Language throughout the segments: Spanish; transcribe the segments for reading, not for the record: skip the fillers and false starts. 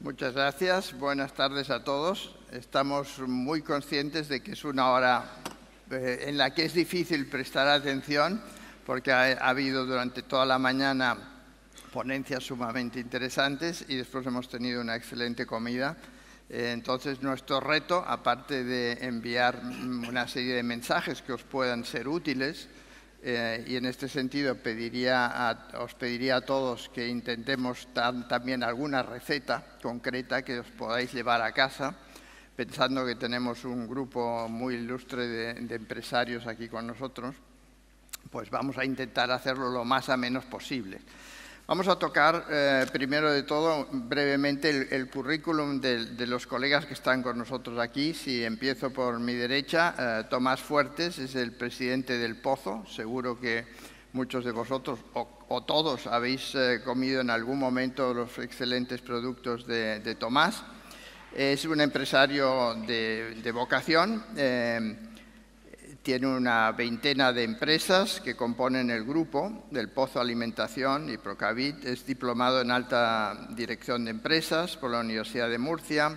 Muchas gracias. Buenas tardes a todos. Estamos muy conscientes de que es una hora en la que es difícil prestar atención porque ha habido durante toda la mañana ponencias sumamente interesantes y después hemos tenido una excelente comida. Entonces, nuestro reto, aparte de enviar una serie de mensajes que os puedan ser útiles, y en este sentido os pediría a todos que intentemos dar también alguna receta concreta que os podáis llevar a casa, pensando que tenemos un grupo muy ilustre de empresarios aquí con nosotros, pues vamos a intentar hacerlo lo más ameno posible. Vamos a tocar, primero de todo, brevemente el currículum de los colegas que están con nosotros aquí. Si empiezo por mi derecha, Tomás Fuertes es el presidente del Pozo. Seguro que muchos de vosotros, o todos, habéis comido en algún momento los excelentes productos de Tomás. Es un empresario de vocación. Tiene una veintena de empresas que componen el grupo del Pozo Alimentación y Procavit. Es diplomado en Alta Dirección de Empresas por la Universidad de Murcia,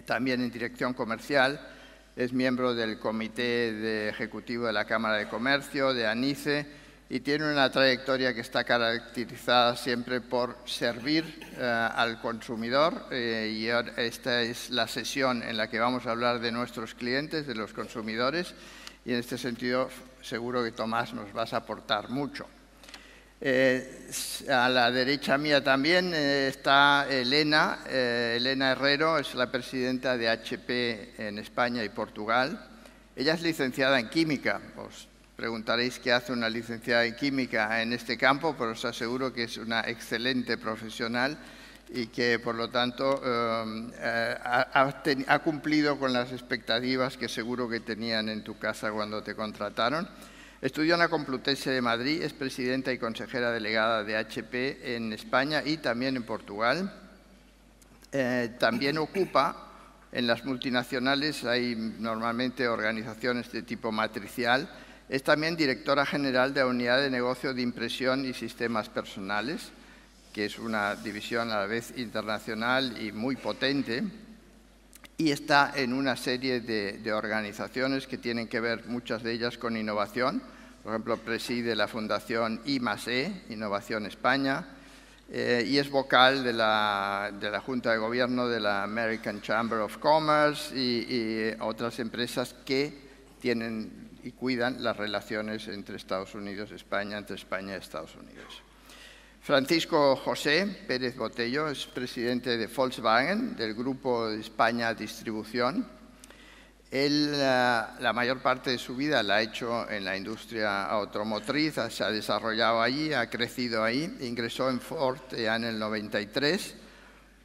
también en Dirección Comercial. Es miembro del Comité Ejecutivo de la Cámara de Comercio, de ANICE, y tiene una trayectoria que está caracterizada siempre por servir al consumidor. Y esta es la sesión en la que vamos a hablar de nuestros clientes, de los consumidores, y en este sentido seguro que Tomás nos vas a aportar mucho. A la derecha mía también está Elena. Elena Herrero es la presidenta de HP en España y Portugal. Ella es licenciada en Química. Os preguntaréis qué hace una licenciada en Química en este campo, pero os aseguro que es una excelente profesional y que, por lo tanto, ha cumplido con las expectativas que seguro que tenían en tu casa cuando te contrataron. Estudió en la Complutense de Madrid, es presidenta y consejera delegada de HP en España y también en Portugal. También ocupa, en las multinacionales hay normalmente organizaciones de tipo matricial. Es también directora general de la Unidad de Negocio de Impresión y Sistemas Personales, que es una división a la vez internacional y muy potente, y está en una serie de organizaciones que tienen que ver, muchas de ellas, con innovación. Por ejemplo, preside la Fundación I+E, Innovación España, y es vocal de la Junta de Gobierno de la American Chamber of Commerce y otras empresas que tienen y cuidan las relaciones entre Estados Unidos y España, entre España y Estados Unidos. Francisco José Pérez Botello es presidente de Volkswagen, del Grupo de España Distribución. Él la mayor parte de su vida la ha hecho en la industria automotriz, se ha desarrollado allí, ha crecido ahí, ingresó en Ford ya en el 93,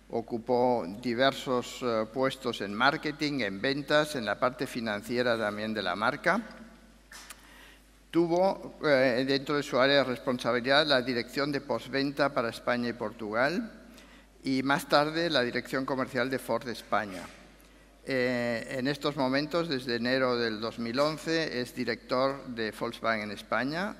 ocupó diversos puestos en marketing, en ventas, en la parte financiera también de la marca. Tuvo dentro de su área de responsabilidad la dirección de postventa para España y Portugal y más tarde la dirección comercial de Ford España. En estos momentos, desde enero del 2011, es director de Volkswagen España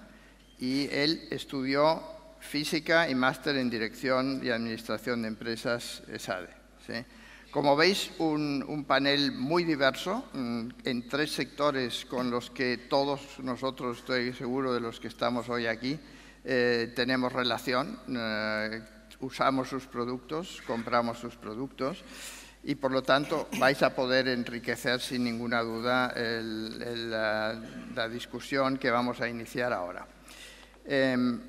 y él estudió física y máster en dirección y administración de empresas ESADE. ¿Sí? Como veis, un panel muy diverso en tres sectores con los que todos nosotros, estoy seguro de los que estamos hoy aquí, tenemos relación, usamos sus productos, compramos sus productos y, por lo tanto, vais a poder enriquecer sin ninguna duda la discusión que vamos a iniciar ahora.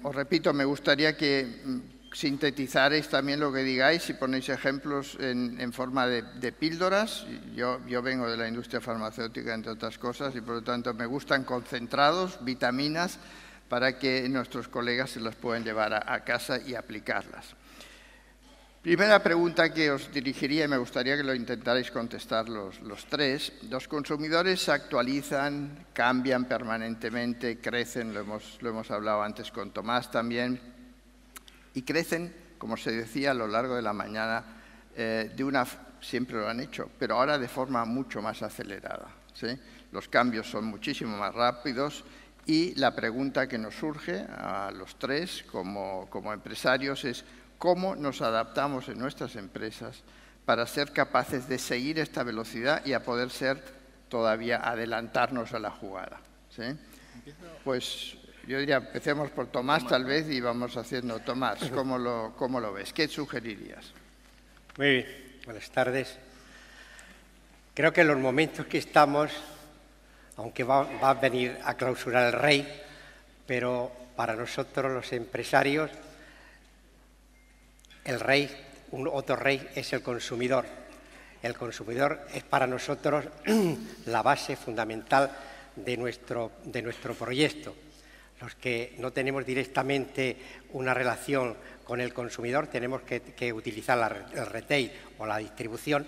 Os repito, me gustaría que sintetizaréis también lo que digáis y ponéis ejemplos en forma de píldoras. Yo vengo de la industria farmacéutica, entre otras cosas, y por lo tanto me gustan concentrados, vitaminas, para que nuestros colegas se las puedan llevar a casa y aplicarlas. Primera pregunta que os dirigiría, y me gustaría que lo intentarais contestar los tres. Los consumidores se actualizan, cambian permanentemente, crecen, lo hemos hablado antes con Tomás también, y crecen, como se decía a lo largo de la mañana, siempre lo han hecho, pero ahora de forma mucho más acelerada. ¿Sí? Los cambios son muchísimo más rápidos y la pregunta que nos surge a los tres como empresarios es cómo nos adaptamos en nuestras empresas para ser capaces de seguir esta velocidad y a poder ser todavía adelantarnos a la jugada, ¿sí? Pues yo diría, empecemos por Tomás tal vez y vamos haciendo. Tomás, ¿cómo lo ves? ¿Qué sugerirías? Muy bien, buenas tardes. Creo que en los momentos que estamos, aunque va a venir a clausurar el rey, pero para nosotros los empresarios, el rey, otro rey es el consumidor. El consumidor es para nosotros la base fundamental de nuestro proyecto. Los que no tenemos directamente una relación con el consumidor tenemos que utilizar el retail o la distribución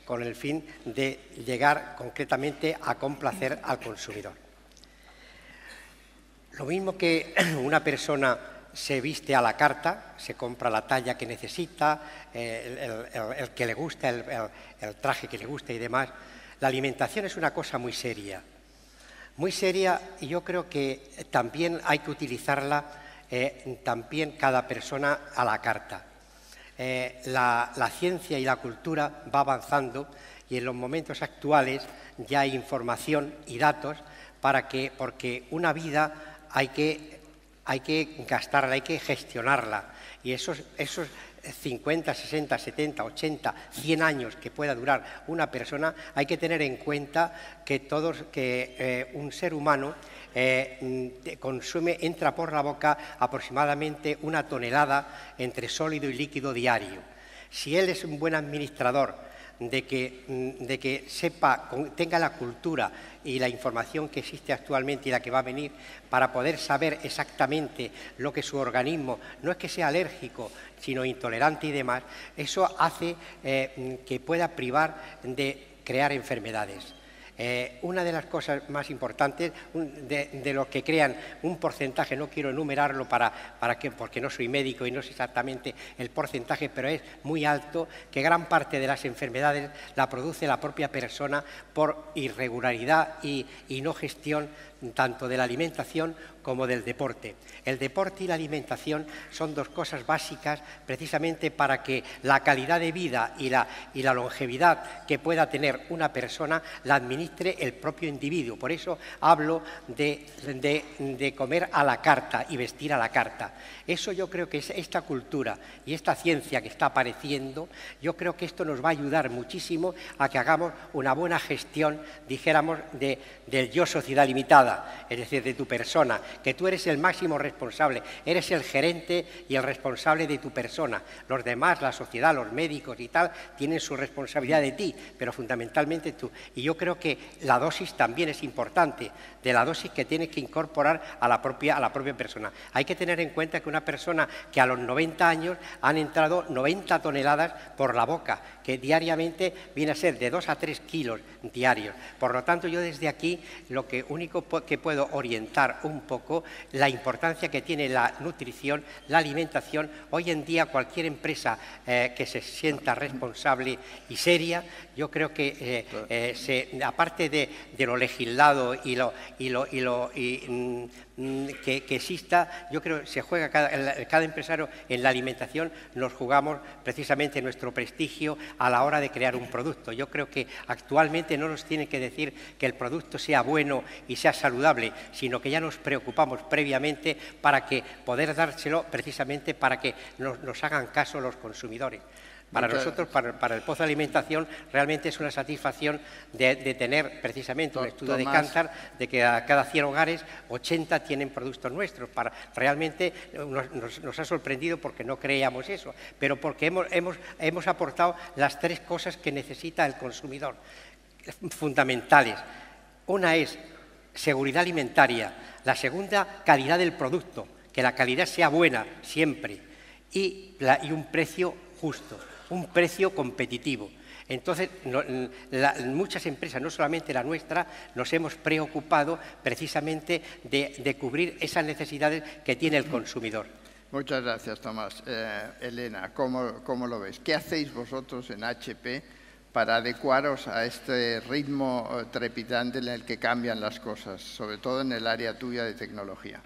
con el fin de llegar concretamente a complacer al consumidor. Lo mismo que una persona se viste a la carta, se compra la talla que necesita, el que le gusta, el traje que le gusta y demás, la alimentación es una cosa muy seria. Muy seria, y yo creo que también hay que utilizarla también cada persona a la carta. La ciencia y la cultura va avanzando y en los momentos actuales ya hay información y datos porque una vida hay que gastarla, hay que gestionarla, y esos 50, 60, 70, 80, 100 años que pueda durar una persona, hay que tener en cuenta que un ser humano entra por la boca aproximadamente 1 tonelada entre sólido y líquido diario. Si él es un buen administrador de que tenga la cultura y la información que existe actualmente y la que va a venir para poder saber exactamente lo que su organismo, no es que sea alérgico, sino intolerante y demás, eso hace que pueda privar de crear enfermedades. Una de las cosas más importantes de los que crean un porcentaje, no quiero enumerarlo porque no soy médico y no sé exactamente el porcentaje, pero es muy alto, que gran parte de las enfermedades la produce la propia persona por irregularidad y no gestión tanto de la alimentación como del deporte. El deporte y la alimentación son dos cosas básicas precisamente para que la calidad de vida y la longevidad que pueda tener una persona la administre el propio individuo. Por eso hablo de comer a la carta y vestir a la carta. Eso yo creo que es esta cultura y esta ciencia que está apareciendo, yo creo que esto nos va a ayudar muchísimo a que hagamos una buena gestión, dijéramos, del yo sociedad limitada, es decir, de tu persona, que tú eres el máximo responsable, eres el gerente y el responsable de tu persona. Los demás, la sociedad, los médicos y tal, tienen su responsabilidad de ti, pero fundamentalmente tú. Y yo creo que la dosis también es importante, de la dosis que tienes que incorporar a la propia persona. Hay que tener en cuenta que una persona que a los 90 años han entrado 90 toneladas por la boca, que diariamente viene a ser de 2 a 3 kilos diarios. Por lo tanto, yo desde aquí lo único que puedo orientar un poco la importancia que tiene la nutrición, la alimentación. Hoy en día cualquier empresa que se sienta responsable y seria, yo creo que aparte de lo legislado que exista, yo creo que se juega cada empresario en la alimentación, nos jugamos precisamente nuestro prestigio a la hora de crear un producto. Yo creo que actualmente no nos tiene que decir que el producto sea bueno y sea saludable, sino que ya nos preocupamos previamente para que poder dárselo precisamente para que nos hagan caso los consumidores. Para nosotros, para el Pozo de Alimentación, realmente es una satisfacción de tener precisamente un estudio de Kantar de que a cada 100 hogares 80 tienen productos nuestros. Realmente nos ha sorprendido porque no creíamos eso, pero porque hemos aportado las 3 cosas que necesita el consumidor, fundamentales. Una es seguridad alimentaria, la segunda, calidad del producto, que la calidad sea buena siempre, y un precio justo, un precio competitivo. Entonces, muchas empresas, no solamente la nuestra, nos hemos preocupado precisamente de cubrir esas necesidades que tiene el consumidor. Muchas gracias, Tomás. Elena, ¿cómo lo ves? ¿Qué hacéis vosotros en HP para adecuaros a este ritmo trepidante en el que cambian las cosas, sobre todo en el área tuya de tecnología?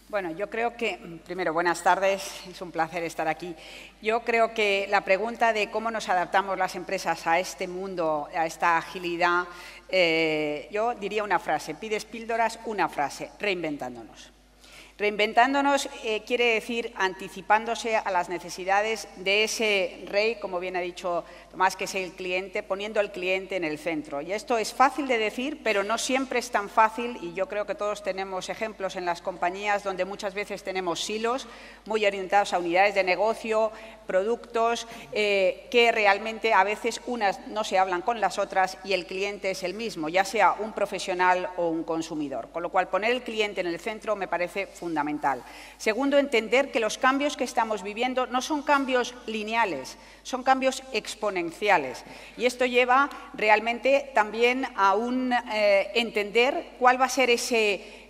Bueno, yo creo que, primero, buenas tardes, es un placer estar aquí. Yo creo que la pregunta de cómo nos adaptamos las empresas a este mundo, a esta agilidad, yo diría una frase, pides píldoras, una frase, reinventándonos. Reinventándonos quiere decir anticipándose a las necesidades de ese rey, como bien ha dicho Tomás, que es el cliente, poniendo al cliente en el centro. Y esto es fácil de decir, pero no siempre es tan fácil, y yo creo que todos tenemos ejemplos en las compañías donde muchas veces tenemos silos muy orientados a unidades de negocio, productos, que realmente a veces unas no se hablan con las otras y el cliente es el mismo, ya sea un profesional o un consumidor. Con lo cual, poner el cliente en el centro me parece fundamental. Segundo, entender que los cambios que estamos viviendo no son cambios lineales, son cambios exponenciales. Y esto lleva realmente también a entender cuál va a ser esa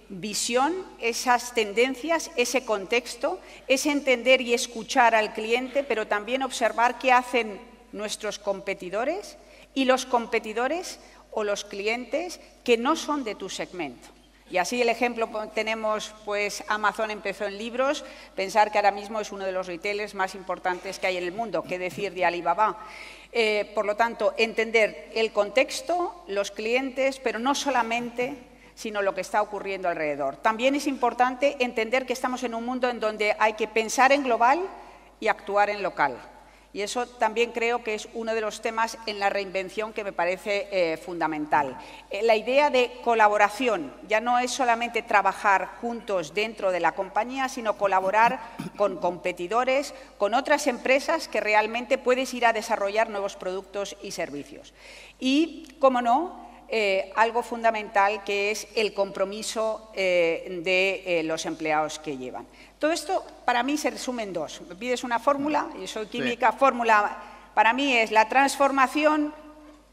visión, esas tendencias, ese contexto, ese entender y escuchar al cliente, pero también observar qué hacen nuestros competidores y los competidores o los clientes que no son de tu segmento. Y así el ejemplo tenemos, pues Amazon empezó en libros, pensar que ahora mismo es uno de los retailers más importantes que hay en el mundo, qué decir de Alibaba. Por lo tanto, entender el contexto, los clientes, pero no solamente, sino lo que está ocurriendo alrededor. También es importante entender que estamos en un mundo en donde hay que pensar en global y actuar en local. Y eso también creo que es uno de los temas en la reinvención que me parece fundamental. La idea de colaboración ya no es solamente trabajar juntos dentro de la compañía, sino colaborar con competidores, con otras empresas que realmente puedes ir a desarrollar nuevos productos y servicios. Y, cómo no, algo fundamental que es el compromiso de los empleados que llevan. Todo esto para mí se resume en dos. Me pides una fórmula, y soy química, sí. Fórmula para mí es la transformación,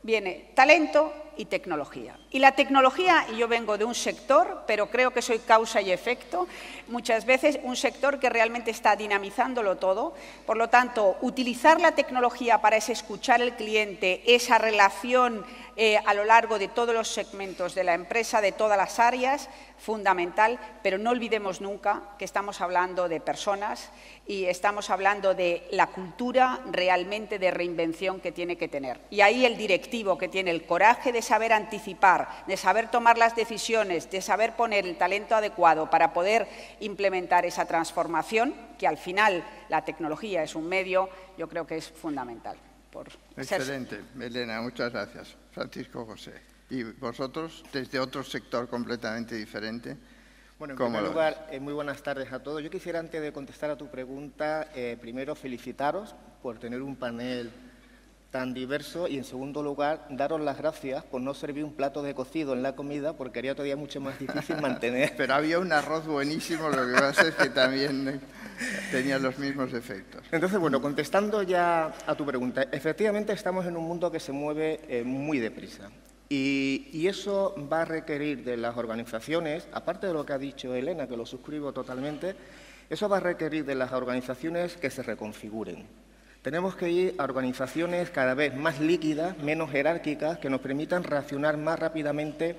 viene talento y tecnología. Y la tecnología, y yo vengo de un sector, pero creo que soy causa y efecto, muchas veces un sector que realmente está dinamizándolo todo. Por lo tanto, utilizar la tecnología para ese escuchar al cliente, esa relación a lo largo de todos los segmentos de la empresa, de todas las áreas, fundamental, pero no olvidemos nunca que estamos hablando de personas y estamos hablando de la cultura realmente de reinvención que tiene que tener. Y ahí el directivo que tiene el coraje de saber anticipar, de saber tomar las decisiones, de saber poner el talento adecuado para poder implementar esa transformación, que al final la tecnología es un medio, yo creo que es fundamental. Excelente, Elena, muchas gracias. Francisco José. ¿Y vosotros, desde otro sector completamente diferente? Bueno, en primer lugar, muy buenas tardes a todos. Yo quisiera, antes de contestar a tu pregunta, primero felicitaros por tener un panel tan diverso y, en segundo lugar, daros las gracias por no servir un plato de cocido en la comida, porque haría todavía mucho más difícil mantener. Pero había un arroz buenísimo, lo que pasa es que también tenía los mismos efectos. Entonces, bueno, contestando ya a tu pregunta, efectivamente estamos en un mundo que se mueve muy deprisa. Y eso va a requerir de las organizaciones, aparte de lo que ha dicho Elena, que lo suscribo totalmente, eso va a requerir de las organizaciones que se reconfiguren. Tenemos que ir a organizaciones cada vez más líquidas, menos jerárquicas, que nos permitan reaccionar más rápidamente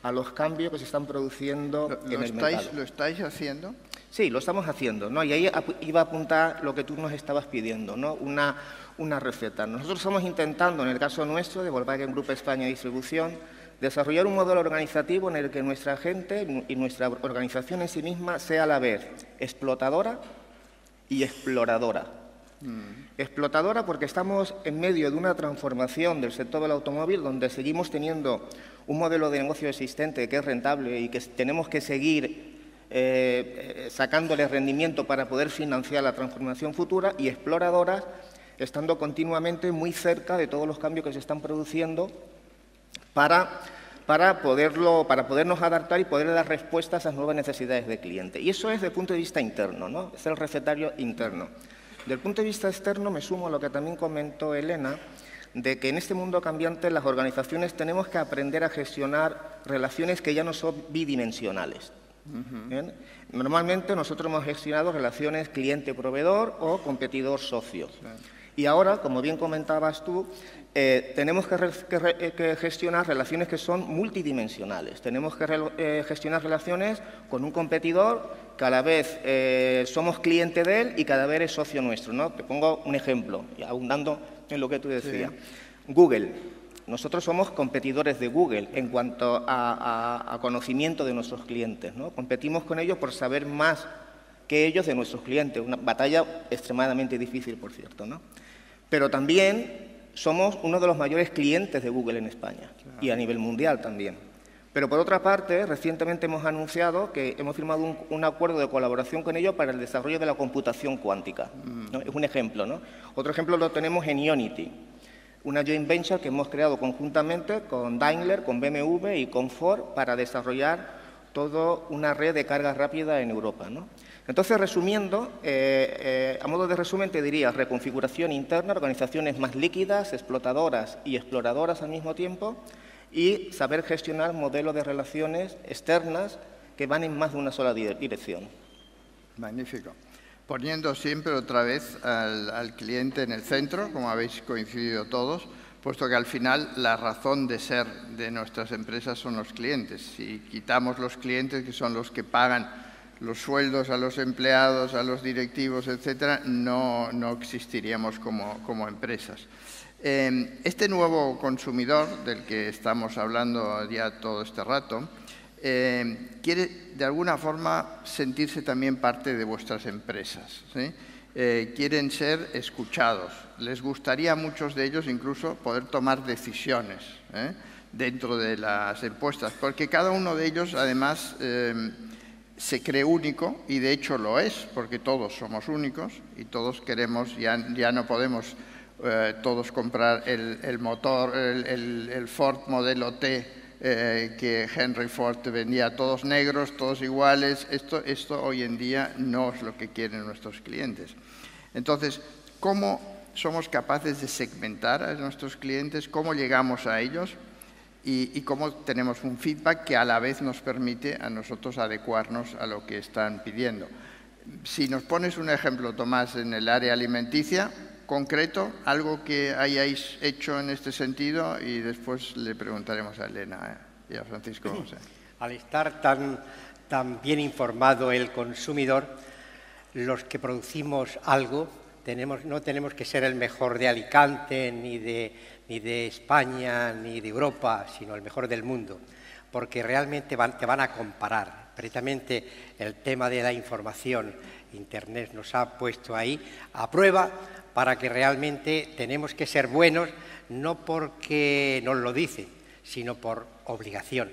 a los cambios que se están produciendo en el mercado. ¿Lo estáis haciendo? Sí, lo estamos haciendo, ¿no? Y ahí iba a apuntar lo que tú nos estabas pidiendo, ¿no? Una receta. Nosotros estamos intentando, en el caso nuestro, de Volkswagen Group España Distribución, desarrollar un modelo organizativo en el que nuestra gente y nuestra organización en sí misma sea a la vez explotadora y exploradora. Explotadora porque estamos en medio de una transformación del sector del automóvil donde seguimos teniendo un modelo de negocio existente que es rentable y que tenemos que seguir sacándole rendimiento para poder financiar la transformación futura, y exploradoras estando continuamente muy cerca de todos los cambios que se están produciendo para podernos adaptar y poder dar respuesta a esas nuevas necesidades del cliente. Y eso es desde el punto de vista interno, ¿no? Es el recetario interno. Del punto de vista externo me sumo a lo que también comentó Elena, de que en este mundo cambiante las organizaciones tenemos que aprender a gestionar relaciones que ya no son bidimensionales. ¿Bien? Normalmente nosotros hemos gestionado relaciones cliente-proveedor o competidor-socio. Y ahora, como bien comentabas tú, tenemos que gestionar relaciones que son multidimensionales. Tenemos que gestionar relaciones con un competidor que a la vez somos cliente de él y cada vez es socio nuestro, ¿no? Te pongo un ejemplo, abundando en lo que tú decías. Sí. Google. Nosotros somos competidores de Google en cuanto a conocimiento de nuestros clientes, ¿no? Competimos con ellos por saber más que ellos de nuestros clientes. Una batalla extremadamente difícil, por cierto, ¿no? Pero también somos uno de los mayores clientes de Google en España, claro, y a nivel mundial también. Pero por otra parte, recientemente hemos anunciado que hemos firmado un acuerdo de colaboración con ellos para el desarrollo de la computación cuántica, ¿no? Es un ejemplo, ¿no? Otro ejemplo lo tenemos en Ionity, una joint venture que hemos creado conjuntamente con Daimler, con BMW y con Ford para desarrollar toda una red de carga rápida en Europa, ¿no? Entonces, resumiendo, a modo de resumen te diría reconfiguración interna, organizaciones más líquidas, explotadoras y exploradoras al mismo tiempo, y saber gestionar modelos de relaciones externas que van en más de una sola dirección. Magnífico. Poniendo siempre otra vez al cliente en el centro, como habéis coincidido todos, puesto que al final la razón de ser de nuestras empresas son los clientes. Si quitamos los clientes, que son los que pagan los sueldos a los empleados, a los directivos, etcétera, no existiríamos como empresas. Este nuevo consumidor del que estamos hablando ya todo este rato quiere de alguna forma sentirse también parte de vuestras empresas, ¿sí? Quieren ser escuchados. Les gustaría a muchos de ellos incluso poder tomar decisiones dentro de las empresas, porque cada uno de ellos además se cree único, y de hecho lo es, porque todos somos únicos y todos queremos, ya no podemos todos comprar el motor, el Ford modelo T que Henry Ford vendía, todos negros, todos iguales. Esto hoy en día no es lo que quieren nuestros clientes. Entonces, ¿cómo somos capaces de segmentar a nuestros clientes? ¿Cómo llegamos a ellos? Y cómo tenemos un feedback que a la vez nos permite a nosotros adecuarnos a lo que están pidiendo. Si nos pones un ejemplo, Tomás, en el área alimenticia, concreto, algo que hayáis hecho en este sentido, y después le preguntaremos a Elena y a Francisco José. Al estar tan bien informado el consumidor, los que producimos algo no tenemos que ser el mejor de Alicante, ni de España, ni de Europa, sino el mejor del mundo, porque realmente te van a comparar. Precisamente el tema de la información, Internet nos ha puesto ahí a prueba para que realmente tenemos que ser buenos, no porque nos lo dice, sino por obligación.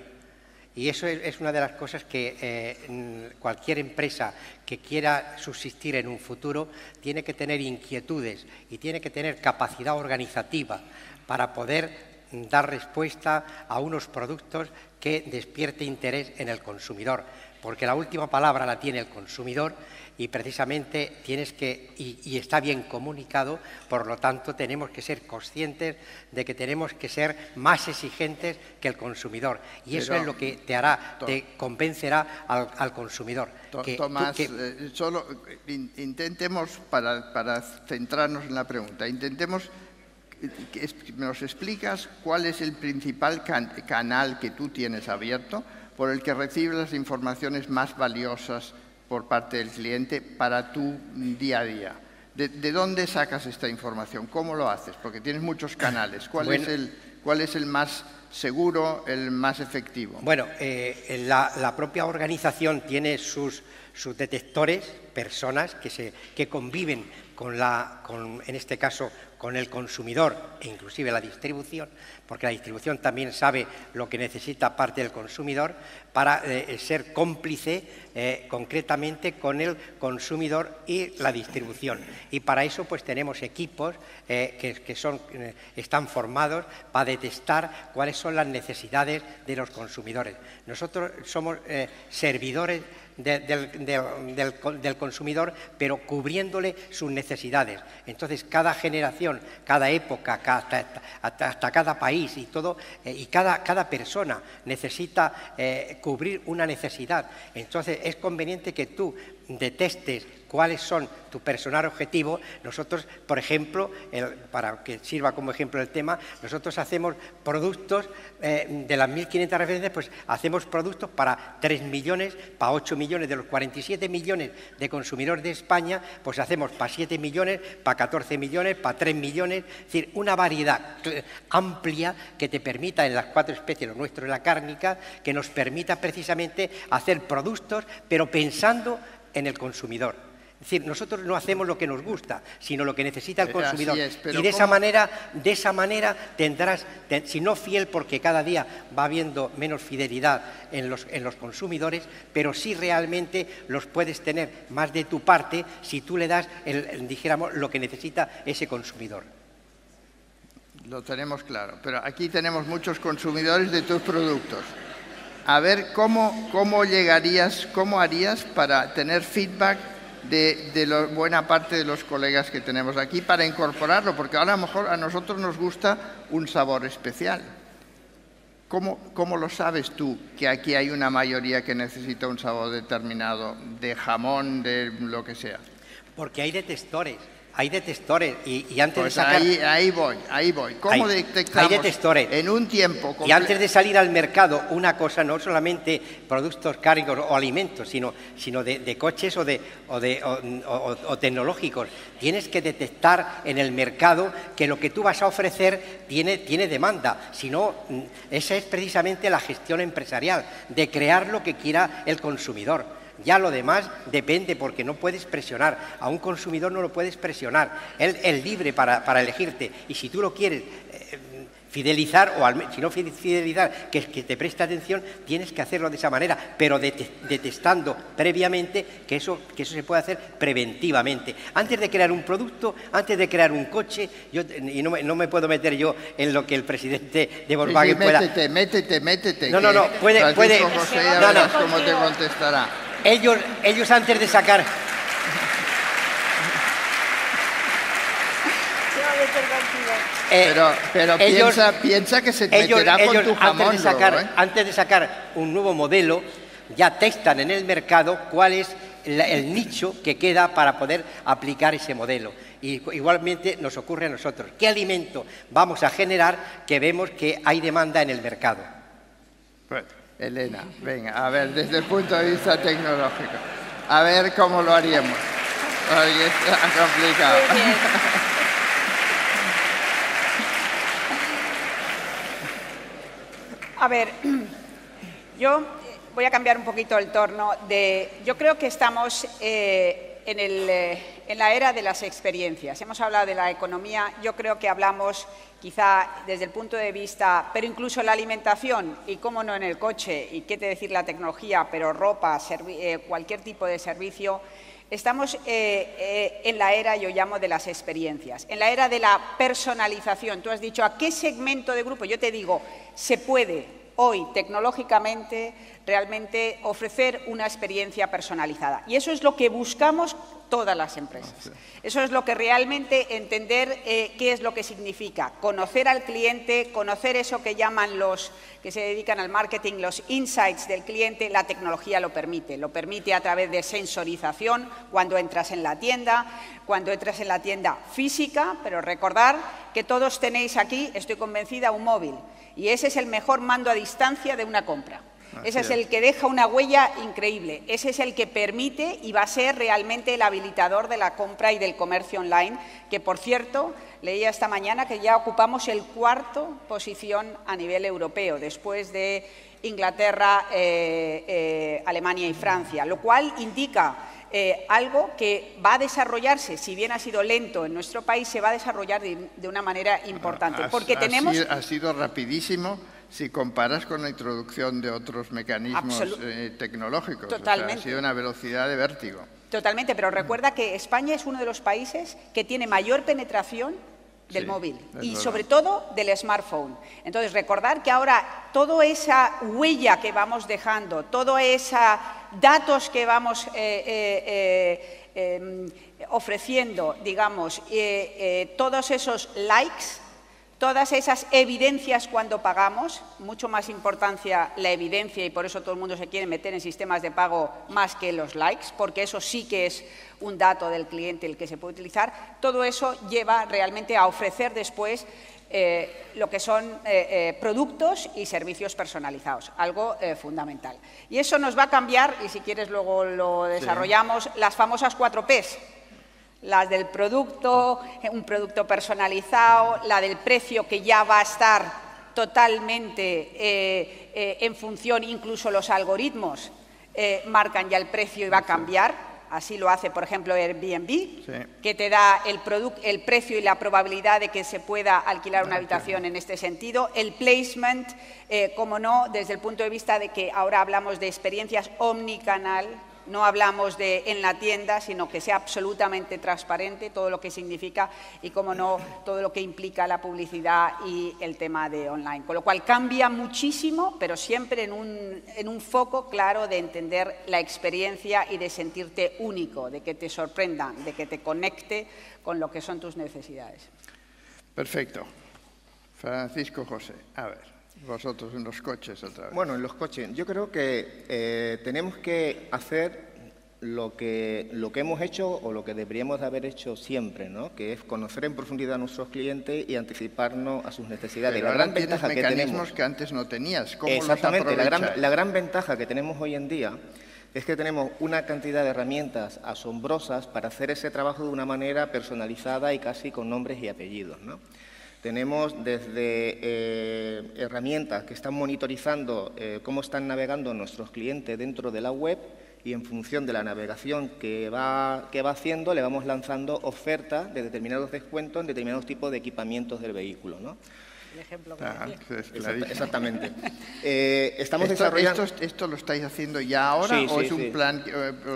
Y eso es una de las cosas que cualquier empresa que quiera subsistir en un futuro tiene que tener inquietudes y tiene que tener capacidad organizativa para poder dar respuesta a unos productos que despierte interés en el consumidor, porque la última palabra la tiene el consumidor y precisamente y está bien comunicado, por lo tanto tenemos que ser conscientes de que tenemos que ser más exigentes que el consumidor, y eso es lo que te convencerá al consumidor. Tomás, solo intentemos, para centrarnos en la pregunta, nos explicas cuál es el principal canal que tú tienes abierto por el que recibes las informaciones más valiosas por parte del cliente para tu día a día. ¿De dónde sacas esta información? ¿Cómo lo haces? Porque tienes muchos canales. ¿Cuál es el más seguro, el más efectivo? Bueno, la propia organización tiene sus detectores, personas que conviven en este caso, con el consumidor e inclusive la distribución, porque la distribución también sabe lo que necesita parte del consumidor para ser cómplice concretamente con el consumidor y la distribución. Y para eso pues tenemos equipos que están formados para detectar cuáles son las necesidades de los consumidores. Nosotros somos servidores del consumidor, pero cubriéndole sus necesidades. Entonces, cada generación, cada época, hasta cada país y todo, y cada persona necesita cubrir una necesidad. Entonces, es conveniente que tú detestes cuáles son tu personal objetivo, nosotros, por ejemplo, para que sirva como ejemplo el tema, nosotros hacemos productos de las 1.500 referencias, pues hacemos productos para 3 millones, para 8 millones, de los 47 millones de consumidores de España, pues hacemos para 7 millones, para 14 millones, para 3 millones, es decir, una variedad amplia que te permita en las 4 especies, lo nuestro es la cárnica, que nos permita precisamente hacer productos, pero pensando en el consumidor. Es decir, nosotros no hacemos lo que nos gusta, sino lo que necesita el consumidor. Y de esa manera tendrás, si no fiel, porque cada día va habiendo menos fidelidad en los consumidores, pero sí realmente los puedes tener más de tu parte si tú le das, dijéramos, lo que necesita ese consumidor. Lo tenemos claro, pero aquí tenemos muchos consumidores de tus productos. A ver, ¿cómo llegarías, cómo harías para tener feedback de buena parte de los colegas que tenemos aquí para incorporarlo? Porque ahora a lo mejor a nosotros nos gusta un sabor especial. ¿Cómo lo sabes tú que aquí hay una mayoría que necesita un sabor determinado, de jamón, de lo que sea? Porque hay detectores. Hay detectores y antes pues de sacar... Ahí voy. ¿Cómo detectamos hay detectores en un tiempo y antes de salir al mercado una cosa, no solamente productos cárnicos o alimentos, sino de coches o tecnológicos? Tienes que detectar en el mercado que lo que tú vas a ofrecer tiene demanda. Si no, esa es precisamente la gestión empresarial, de crear lo que quiera el consumidor. Ya lo demás depende, porque no puedes presionar. A un consumidor no lo puedes presionar. Él es libre para elegirte. Y si tú lo quieres fidelizar, si no fidelizar, que te preste atención, tienes que hacerlo de esa manera, pero detectando previamente que eso se puede hacer preventivamente. Antes de crear un producto, antes de crear un coche, y no me puedo meter yo en lo que el presidente de Volkswagen pueda... Métete. No, puede... José, ya verás cómo te contestará. Ellos antes de sacar... Pero piensa que se meterá con tu jamón. Antes de sacar un nuevo modelo, ya testan en el mercado cuál es el nicho que queda para poder aplicar ese modelo. Y igualmente nos ocurre a nosotros. ¿Qué alimento vamos a generar que vemos que hay demanda en el mercado? Bueno, Elena, venga, a ver, desde el punto de vista tecnológico, a ver cómo lo haríamos. Oye, está complicado. A ver, yo voy a cambiar un poquito el tono. Yo creo que estamos en la era de las experiencias. Hemos hablado de la economía, yo creo que hablamos quizá desde el punto de vista, pero incluso la alimentación, y cómo no en el coche, y qué te decir la tecnología, pero ropa, cualquier tipo de servicio. Estamos en la era, yo llamo, de las experiencias, en la era de la personalización. Tú has dicho, ¿a qué segmento de grupo? Yo te digo, se puede hoy tecnológicamente realmente ofrecer una experiencia personalizada. Y eso es lo que buscamos todas las empresas. Eso es lo que realmente entender qué es lo que significa. Conocer al cliente, conocer eso que llaman los que se dedican al marketing, los insights del cliente. La tecnología lo permite a través de sensorización cuando entras en la tienda física, pero recordar que todos tenéis aquí, estoy convencida, un móvil. Y ese es el mejor mando a distancia de una compra. Ese es el que deja una huella increíble. Ese es el que permite y va a ser realmente el habilitador de la compra y del comercio online, que, por cierto, leía esta mañana que ya ocupamos el 4ª posición a nivel europeo, después de Inglaterra, Alemania y Francia, lo cual indica algo que va a desarrollarse, si bien ha sido lento en nuestro país, se va a desarrollar de una manera importante. Porque ha sido rapidísimo si comparas con la introducción de otros mecanismos tecnológicos. Totalmente. O sea, ha sido una velocidad de vértigo. Totalmente, pero recuerda que España es uno de los países que tiene mayor penetración del móvil y sobre todo del smartphone. Entonces, recordar que ahora toda esa huella que vamos dejando, todos esos datos que vamos ofreciendo, digamos, todos esos likes, Todas esas evidencias cuando pagamos, mucho más importancia la evidencia y por eso todo el mundo se quiere meter en sistemas de pago más que los likes, porque eso sí que es un dato del cliente el que se puede utilizar. Todo eso lleva realmente a ofrecer después lo que son productos y servicios personalizados, algo fundamental. Y eso nos va a cambiar, y si quieres luego lo desarrollamos, las famosas 4 Ps. Las del producto, un producto personalizado, la del precio que ya va a estar totalmente en función, incluso los algoritmos marcan ya el precio y va a cambiar. Así lo hace, por ejemplo, Airbnb, que te da el precio y la probabilidad de que se pueda alquilar una habitación en este sentido. El placement, como no, desde el punto de vista de que ahora hablamos de experiencias omnicanal, no hablamos de en la tienda, sino que sea absolutamente transparente todo lo que significa y, como no, todo lo que implica la publicidad y el tema de online. Con lo cual cambia muchísimo, pero siempre en un foco claro de entender la experiencia y de sentirte único, de que te sorprendan, de que te conecte con lo que son tus necesidades. Perfecto. Francisco José, a ver. Vosotros en los coches otra vez. Bueno, en los coches. Yo creo que tenemos que hacer lo que hemos hecho o lo que deberíamos de haber hecho siempre, ¿no? Que es conocer en profundidad a nuestros clientes y anticiparnos a sus necesidades. Pero la ahora gran tienes ventaja mecanismos que tenemos, que antes no tenías. ¿Cómo exactamente, los aprovechas? la gran ventaja que tenemos hoy en día es que tenemos una cantidad de herramientas asombrosas para hacer ese trabajo de una manera personalizada y casi con nombres y apellidos, ¿no? Tenemos desde herramientas que están monitorizando cómo están navegando nuestros clientes dentro de la web y en función de la navegación que va haciendo le vamos lanzando ofertas de determinados descuentos en determinados tipos de equipamientos del vehículo, ¿no? El ejemplo que Exactamente. Estamos desarrollando... ¿Esto lo estáis haciendo ya ahora o es un plan?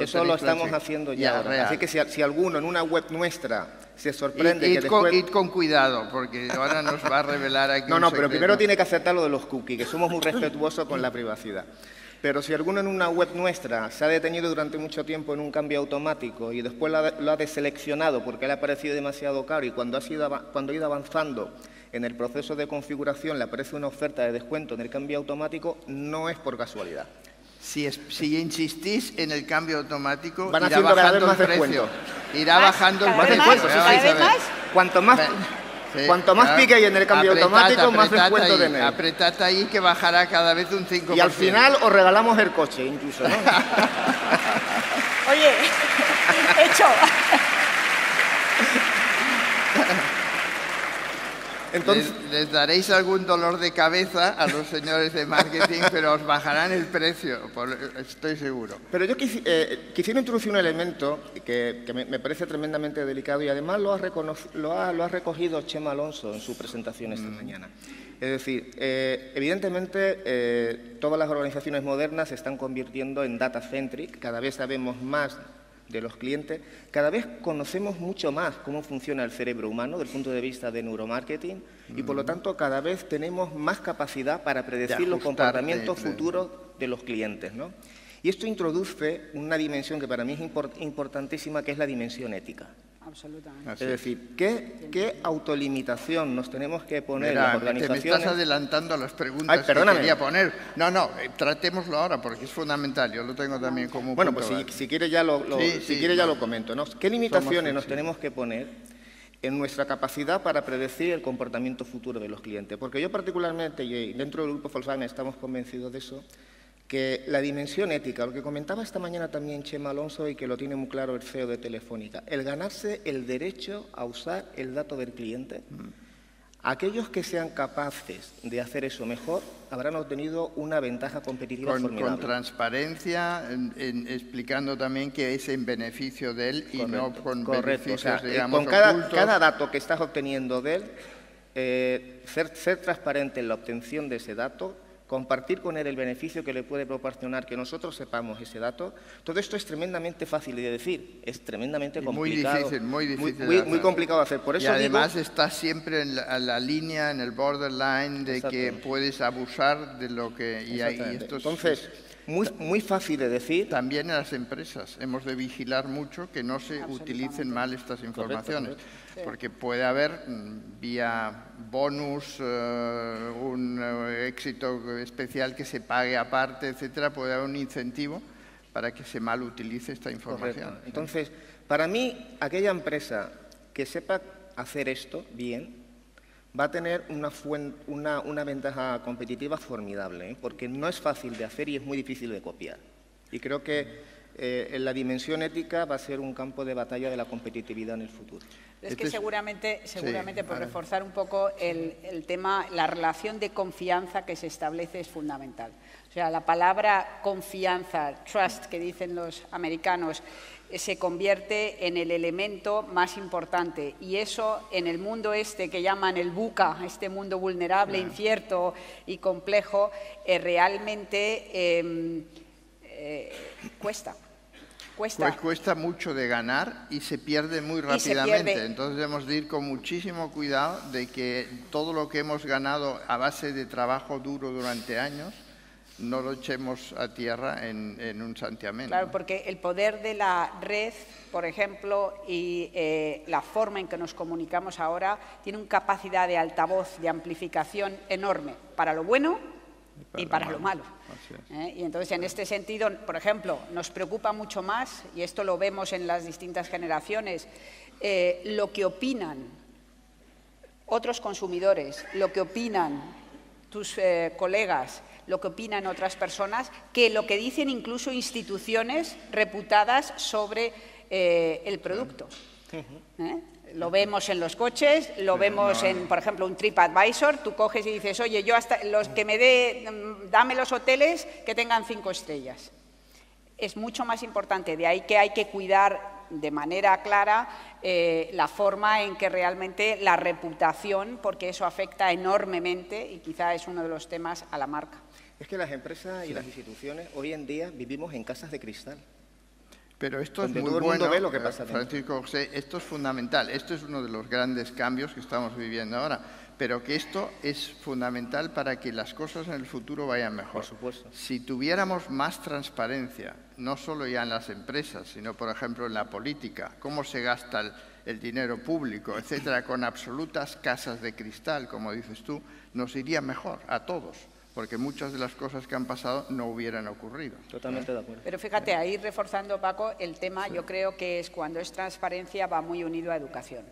Eso lo estamos haciendo ya ahora. Así que si alguno en una web nuestra se sorprende que después... Id con cuidado, porque ahora nos va a revelar aquí No, pero primero tiene que aceptar lo de los cookies, que somos muy respetuosos con la privacidad. Pero si alguno en una web nuestra se ha detenido durante mucho tiempo en un cambio automático y después lo ha deseleccionado porque le ha parecido demasiado caro y cuando ha ido avanzando en el proceso de configuración le aparece una oferta de descuento en el cambio automático, no es por casualidad. Si insistís en el cambio automático, van irá haciendo cada vez bajando más el precio. descuento. Irá bajando el precio. Cuanto más pique hay en el cambio automático, más descuento ahí, tenéis. Apretad ahí que bajará cada vez un 5%. Y al final os regalamos el coche incluso, ¿no? Oye, hecho. Entonces, les daréis algún dolor de cabeza a los señores de marketing, pero os bajarán el precio, estoy seguro. Pero yo quisiera introducir un elemento que me parece tremendamente delicado y además lo ha recogido Chema Alonso en su presentación esta mañana. Es decir, evidentemente todas las organizaciones modernas se están convirtiendo en data-centric, cada vez sabemos más de los clientes, cada vez conocemos mucho más cómo funciona el cerebro humano desde el punto de vista de neuromarketing y, por lo tanto, cada vez tenemos más capacidad para predecir los comportamientos futuros de los clientes, ¿no? Y esto introduce una dimensión que para mí es importantísima, que es la dimensión ética. Absolutamente. Es decir, ¿qué autolimitación nos tenemos que poner las organizaciones? Te me estás adelantando a las preguntas que quería poner. No, tratémoslo ahora porque es fundamental. Yo lo tengo también como Bueno, pues si quiere ya lo comento, ¿no? ¿Qué limitaciones nos tenemos que poner en nuestra capacidad para predecir el comportamiento futuro de los clientes? Porque yo particularmente, y dentro del grupo Volkswagen estamos convencidos de eso, que la dimensión ética, lo que comentaba esta mañana también Chema Alonso y que lo tiene muy claro el CEO de Telefónica, el ganarse el derecho a usar el dato del cliente, aquellos que sean capaces de hacer eso mejor habrán obtenido una ventaja competitiva formidable. Con transparencia, explicando también que es en beneficio de él y no con beneficios, digamos, con cada dato que estás obteniendo de él, ser transparente en la obtención de ese dato, compartir con él el beneficio que le puede proporcionar que nosotros sepamos ese dato. Todo esto es tremendamente fácil de decir, es tremendamente complicado. Muy difícil. Muy complicado de hacer. Por eso y además estás siempre en la línea, en el borderline de que puedes abusar de lo que... Entonces, muy fácil de decir. También en las empresas hemos de vigilar mucho que no se utilicen mal estas informaciones, porque puede haber, vía bonus, un éxito especial que se pague aparte, etcétera, puede haber un incentivo para que se mal utilice esta información. Correcto. Entonces, para mí, aquella empresa que sepa hacer esto bien va a tener una ventaja competitiva formidable, porque no es fácil de hacer y es muy difícil de copiar. Y creo que en la dimensión ética va a ser un campo de batalla de la competitividad en el futuro. Es que seguramente por reforzar un poco el tema, la relación de confianza que se establece es fundamental. O sea, la palabra confianza, trust, que dicen los americanos, se convierte en el elemento más importante, y eso en el mundo este que llaman el VUCA, este mundo vulnerable, incierto y complejo, realmente cuesta. Pues cuesta mucho de ganar y se pierde muy rápidamente. Entonces debemos de ir con muchísimo cuidado de que todo lo que hemos ganado a base de trabajo duro durante años no lo echemos a tierra en un santiamén. Claro, porque el poder de la red, por ejemplo, y la forma en que nos comunicamos ahora, tiene una capacidad de altavoz, de amplificación enorme, para lo bueno y para lo malo. Y entonces, en este sentido, por ejemplo, nos preocupa mucho más, y esto lo vemos en las distintas generaciones, lo que opinan otros consumidores, lo que opinan tus colegas, lo que opinan otras personas, que lo que dicen incluso instituciones reputadas sobre el producto. Lo vemos en los coches, lo vemos en, por ejemplo, un TripAdvisor. Tú coges y dices, oye, yo hasta los que dame los hoteles que tengan 5 estrellas. Es mucho más importante, de ahí que hay que cuidar de manera clara la forma en que realmente la reputación, porque eso afecta enormemente y quizá es uno de los temas a la marca. Es que las empresas y las instituciones hoy en día vivimos en casas de cristal. Pero esto es muy todo el bueno, mundo ve lo que pasa Francisco José, esto es fundamental. Esto es uno de los grandes cambios que estamos viviendo ahora, pero que esto es fundamental para que las cosas en el futuro vayan mejor. Por supuesto. Si tuviéramos más transparencia, no solo ya en las empresas, sino, por ejemplo, en la política, cómo se gasta el dinero público, etcétera, con absolutas casas de cristal, como dices tú, nos iría mejor a todos, porque muchas de las cosas que han pasado no hubieran ocurrido. Totalmente de acuerdo. Pero fíjate, ahí reforzando, Paco, el tema, yo creo que es cuando es transparencia va muy unido a educación.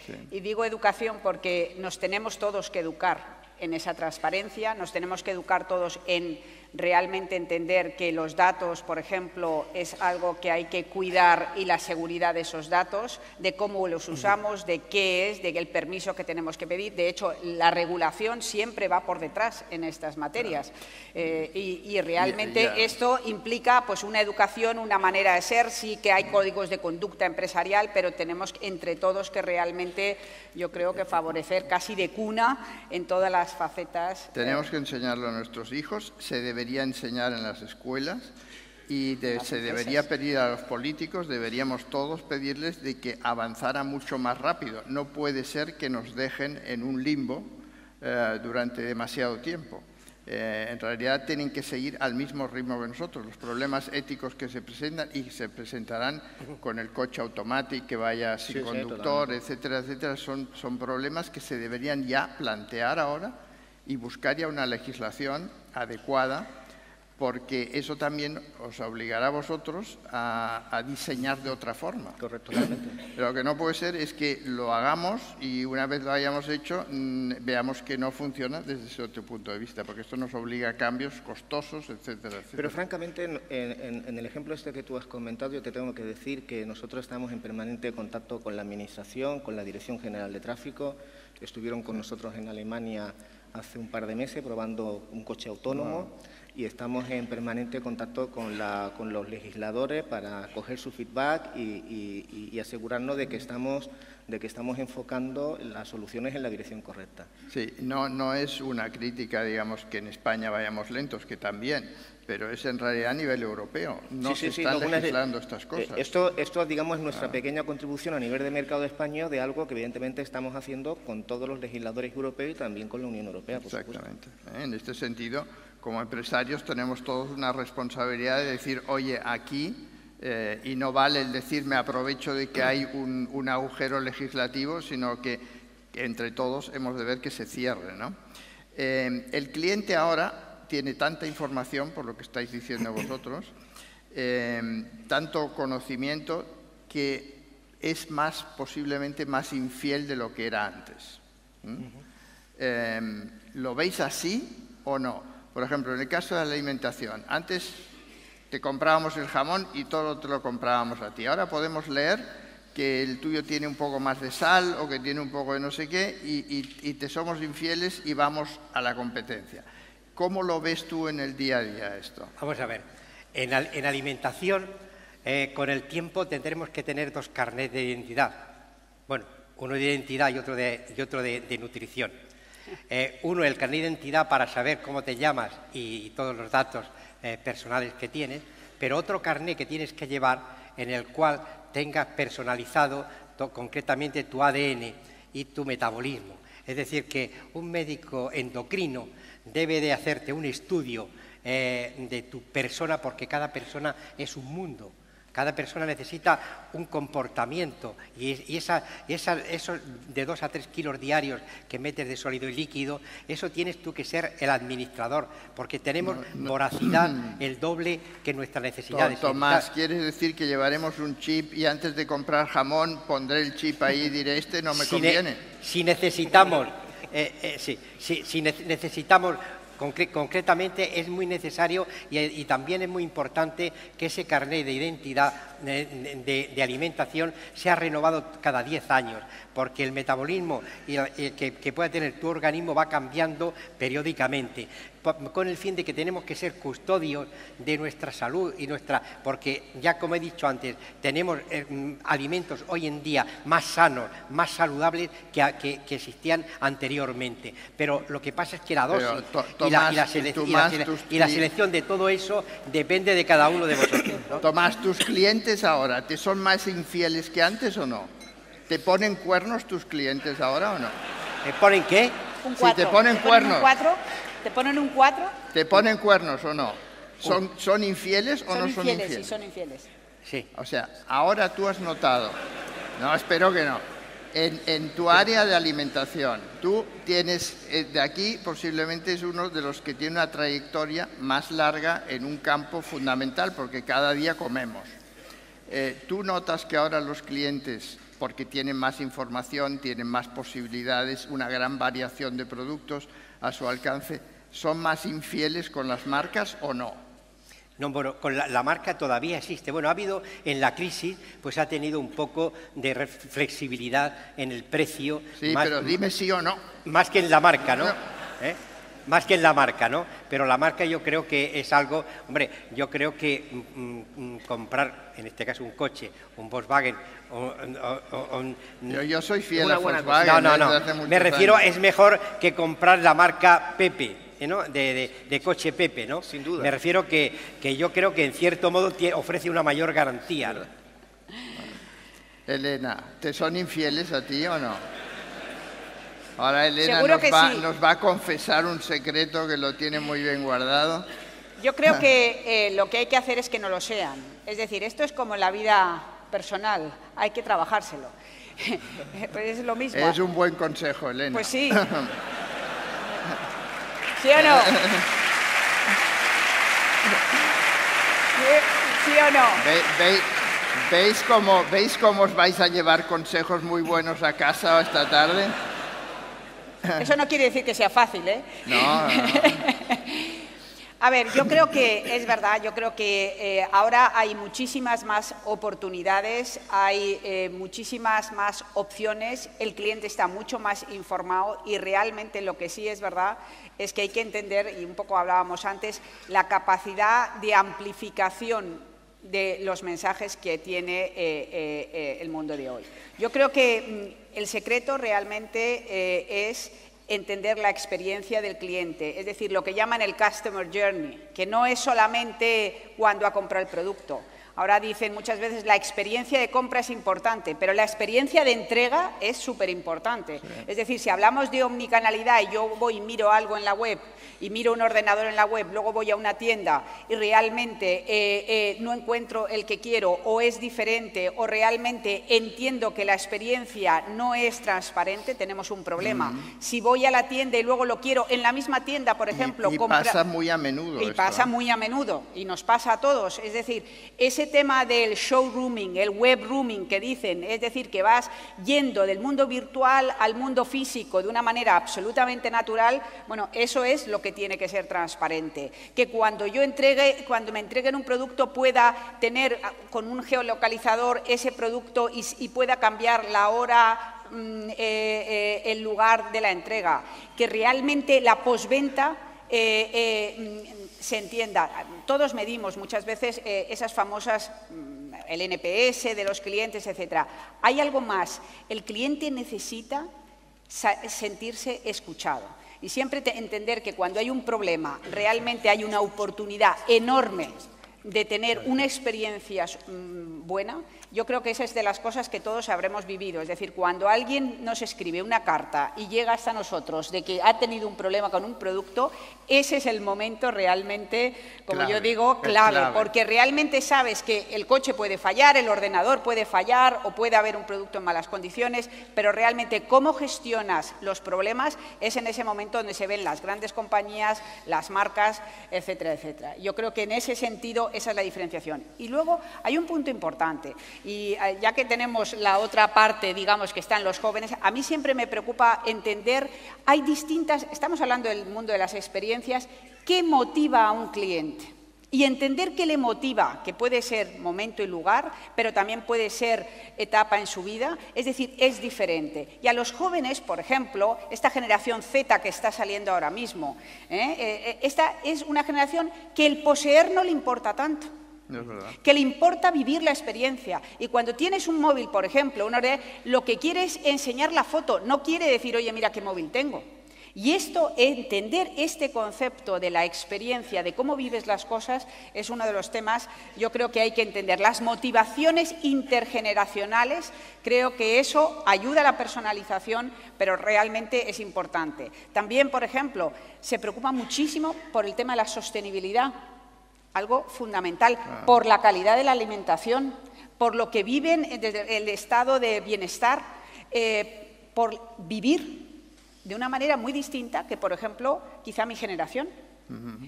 Sí. Y digo educación porque nos tenemos todos que educar en esa transparencia, nos tenemos que educar todos en realmente entender que los datos, por ejemplo, es algo que hay que cuidar, y la seguridad de esos datos, de cómo los usamos, de qué es, del permiso que tenemos que pedir. De hecho, la regulación siempre va por detrás en estas materias. Y realmente esto implica pues una educación, una manera de ser. Sí que hay códigos de conducta empresarial, pero tenemos entre todos que realmente, yo creo que favorecer casi de cuna en todas las facetas. Tenemos que enseñarlo a nuestros hijos, se debería enseñar en las escuelas y se debería pedir a los políticos, deberíamos todos pedirles de que avanzara mucho más rápido. No puede ser que nos dejen en un limbo durante demasiado tiempo. En realidad tienen que seguir al mismo ritmo que nosotros. Los problemas éticos que se presentan y se presentarán con el coche automático que vaya sin conductor, etcétera, etcétera, son problemas que se deberían ya plantear ahora y buscar ya una legislación adecuada, porque eso también os obligará a vosotros a diseñar de otra forma. Correcto. Pero lo que no puede ser es que lo hagamos y una vez lo hayamos hecho veamos que no funciona desde ese otro punto de vista, porque esto nos obliga a cambios costosos, etcétera, etcétera. Pero francamente, en el ejemplo este que tú has comentado, yo te tengo que decir que nosotros estamos en permanente contacto con la Administración, con la Dirección General de Tráfico. Estuvieron con nosotros en Alemania hace un par de meses probando un coche autónomo. Y estamos en permanente contacto con los legisladores para coger su feedback y asegurarnos de que estamos enfocando las soluciones en la dirección correcta. Sí, no es una crítica, digamos, que en España vayamos lentos, que también, pero es en realidad a nivel europeo. No se están legislando estas cosas. Esto, digamos, es nuestra pequeña contribución a nivel de mercado español de algo que evidentemente estamos haciendo con todos los legisladores europeos y también con la Unión Europea, por Exactamente. En este sentido, como empresarios tenemos todos una responsabilidad de decir, oye, aquí, y no vale el decir me aprovecho de que hay un agujero legislativo, sino que entre todos hemos de ver que se cierre, ¿no? El cliente ahora tiene tanta información, por lo que estáis diciendo vosotros, tanto conocimiento, que es posiblemente más infiel de lo que era antes. ¿Lo veis así o no? Por ejemplo, en el caso de la alimentación, antes te comprábamos el jamón y todo te lo comprábamos a ti. Ahora podemos leer que el tuyo tiene un poco más de sal o que tiene un poco de no sé qué y te somos infieles y vamos a la competencia. ¿Cómo lo ves tú en el día a día esto? Vamos a ver, en alimentación, con el tiempo tendremos que tener dos carnets de identidad. Bueno, uno de identidad y otro de nutrición. Uno, el carnet de identidad para saber cómo te llamas y todos los datos personales que tienes, pero otro carnet que tienes que llevar en el cual tengas personalizado concretamente tu ADN y tu metabolismo. Es decir, que un médico endocrino debe de hacerte un estudio de tu persona, porque cada persona es un mundo. Cada persona necesita un comportamiento y eso de 2 a 3 kilos diarios que metes de sólido y líquido, eso tienes tú que ser el administrador, porque tenemos voracidad el doble que nuestras necesidades. Tomás, ¿quieres decir que llevaremos un chip y antes de comprar jamón pondré el chip ahí y diré este no me conviene? Si necesitamos, necesitamos concretamente, es muy necesario y también es muy importante que ese carnet de identidad de alimentación sea renovado cada 10 años, porque el metabolismo que pueda tener tu organismo va cambiando periódicamente, con el fin de que tenemos que ser custodios de nuestra salud porque ya como he dicho antes, tenemos alimentos hoy en día más sanos, más saludables que existían anteriormente, pero lo que pasa es que la dosis y la selección de todo eso depende de cada uno de vosotros, ¿no? Tomás, ¿tus clientes ahora te son más infieles que antes o no? ¿Te ponen cuernos tus clientes ahora o no? ¿Te ponen qué? Un 4. Si te ponen cuernos. ¿Te ponen un 4? ¿Te ponen cuernos o no? ¿Son infieles o no son infieles? Sí, son infieles. Sí. O sea, ahora tú has notado, no, espero que no, en tu área de alimentación, tú tienes, de aquí posiblemente es uno de los que tiene una trayectoria más larga en un campo fundamental, porque cada día comemos. ¿Tú notas que ahora los clientes, porque tienen más información, tienen más posibilidades, una gran variación de productos a su alcance, son más infieles con las marcas o no? No, bueno, con la marca todavía existe. Bueno, ha habido en la crisis, pues ha tenido un poco de flexibilidad en el precio. Sí, pero dime sí o no. Más que en la marca, ¿no? Más que en la marca, ¿no? Pero la marca yo creo que es algo... Hombre, yo creo que comprar, en este caso, un coche, un Volkswagen... Yo soy fiel a Volkswagen. No. Me refiero, es mejor que comprar la marca Pepe, ¿no? de coche Pepe, ¿no? Sin duda. Me refiero que yo creo que en cierto modo ofrece una mayor garantía, ¿no? Elena, ¿te son infieles a ti o no? Ahora Elena nos va a confesar un secreto que lo tiene muy bien guardado. Yo creo que lo que hay que hacer es que no lo sean. Es decir, esto es como en la vida personal, hay que trabajárselo. Pues es lo mismo. Es un buen consejo, Elena. Pues sí. ¿Sí o no? ¿Sí o no? ¿Veis cómo os vais a llevar consejos muy buenos a casa esta tarde? Eso no quiere decir que sea fácil, ¿eh? No. A ver, yo creo que es verdad, yo creo que ahora hay muchísimas más oportunidades, hay muchísimas más opciones, el cliente está mucho más informado y realmente lo que sí es verdad es que hay que entender, y un poco hablábamos antes, la capacidad de amplificación de los mensajes que tiene el mundo de hoy. Yo creo que el secreto realmente es entender la experiencia del cliente, es decir, lo que llaman el Customer Journey, que no es solamente cuando ha comprado el producto. Ahora dicen muchas veces la experiencia de compra es importante, pero la experiencia de entrega es súper importante. Sí. Es decir, si hablamos de omnicanalidad y yo voy y miro algo en la web y miro un ordenador en la web, luego voy a una tienda y realmente no encuentro el que quiero o es diferente o realmente entiendo que la experiencia no es transparente, tenemos un problema. Si voy a la tienda y luego lo quiero en la misma tienda, por ejemplo... pasa muy a menudo. Y pasa muy a menudo, y nos pasa a todos. Es decir, ese tema del showrooming, el webrooming que dicen, es decir, que vas yendo del mundo virtual al mundo físico de una manera absolutamente natural, bueno, eso es lo que tiene que ser transparente. Que cuando me entreguen un producto pueda tener con un geolocalizador ese producto y pueda cambiar la hora, el lugar de la entrega. Que realmente la postventa se entienda. Todos medimos muchas veces esas famosas, el NPS de los clientes, etcétera. Hay algo más. El cliente necesita sentirse escuchado. Y siempre entender que cuando hay un problema, realmente hay una oportunidad enorme de tener una experiencia buena. Yo creo que esa es de las cosas que todos habremos vivido. Es decir, cuando alguien nos escribe una carta y llega hasta nosotros de que ha tenido un problema con un producto, ese es el momento realmente, como yo digo, clave. Porque realmente sabes que el coche puede fallar, el ordenador puede fallar o puede haber un producto en malas condiciones, pero realmente cómo gestionas los problemas es en ese momento donde se ven las grandes compañías, las marcas, etcétera, etcétera. Yo creo que en ese sentido esa es la diferenciación. Y luego hay un punto importante. Y ya que tenemos la otra parte, digamos, que están los jóvenes, a mí siempre me preocupa entender, hay distintas, estamos hablando del mundo de las experiencias, ¿qué motiva a un cliente? Y entender qué le motiva, que puede ser momento y lugar, pero también puede ser etapa en su vida, es decir, es diferente. Y a los jóvenes, por ejemplo, esta generación Z que está saliendo ahora mismo, esta es una generación que el poseer no le importa tanto. No es verdad. Que le importa vivir la experiencia. Y cuando tienes un móvil, por ejemplo, lo que quiere es enseñar la foto, no quiere decir, oye, mira qué móvil tengo. Y entender este concepto de la experiencia, de cómo vives las cosas, es uno de los temas, yo creo que hay que entender. Las motivaciones intergeneracionales, creo que eso ayuda a la personalización, pero realmente es importante. También, por ejemplo, se preocupa muchísimo por el tema de la sostenibilidad. Algo fundamental, por la calidad de la alimentación, por lo que viven desde el estado de bienestar, por vivir de una manera muy distinta que, por ejemplo, quizá mi generación.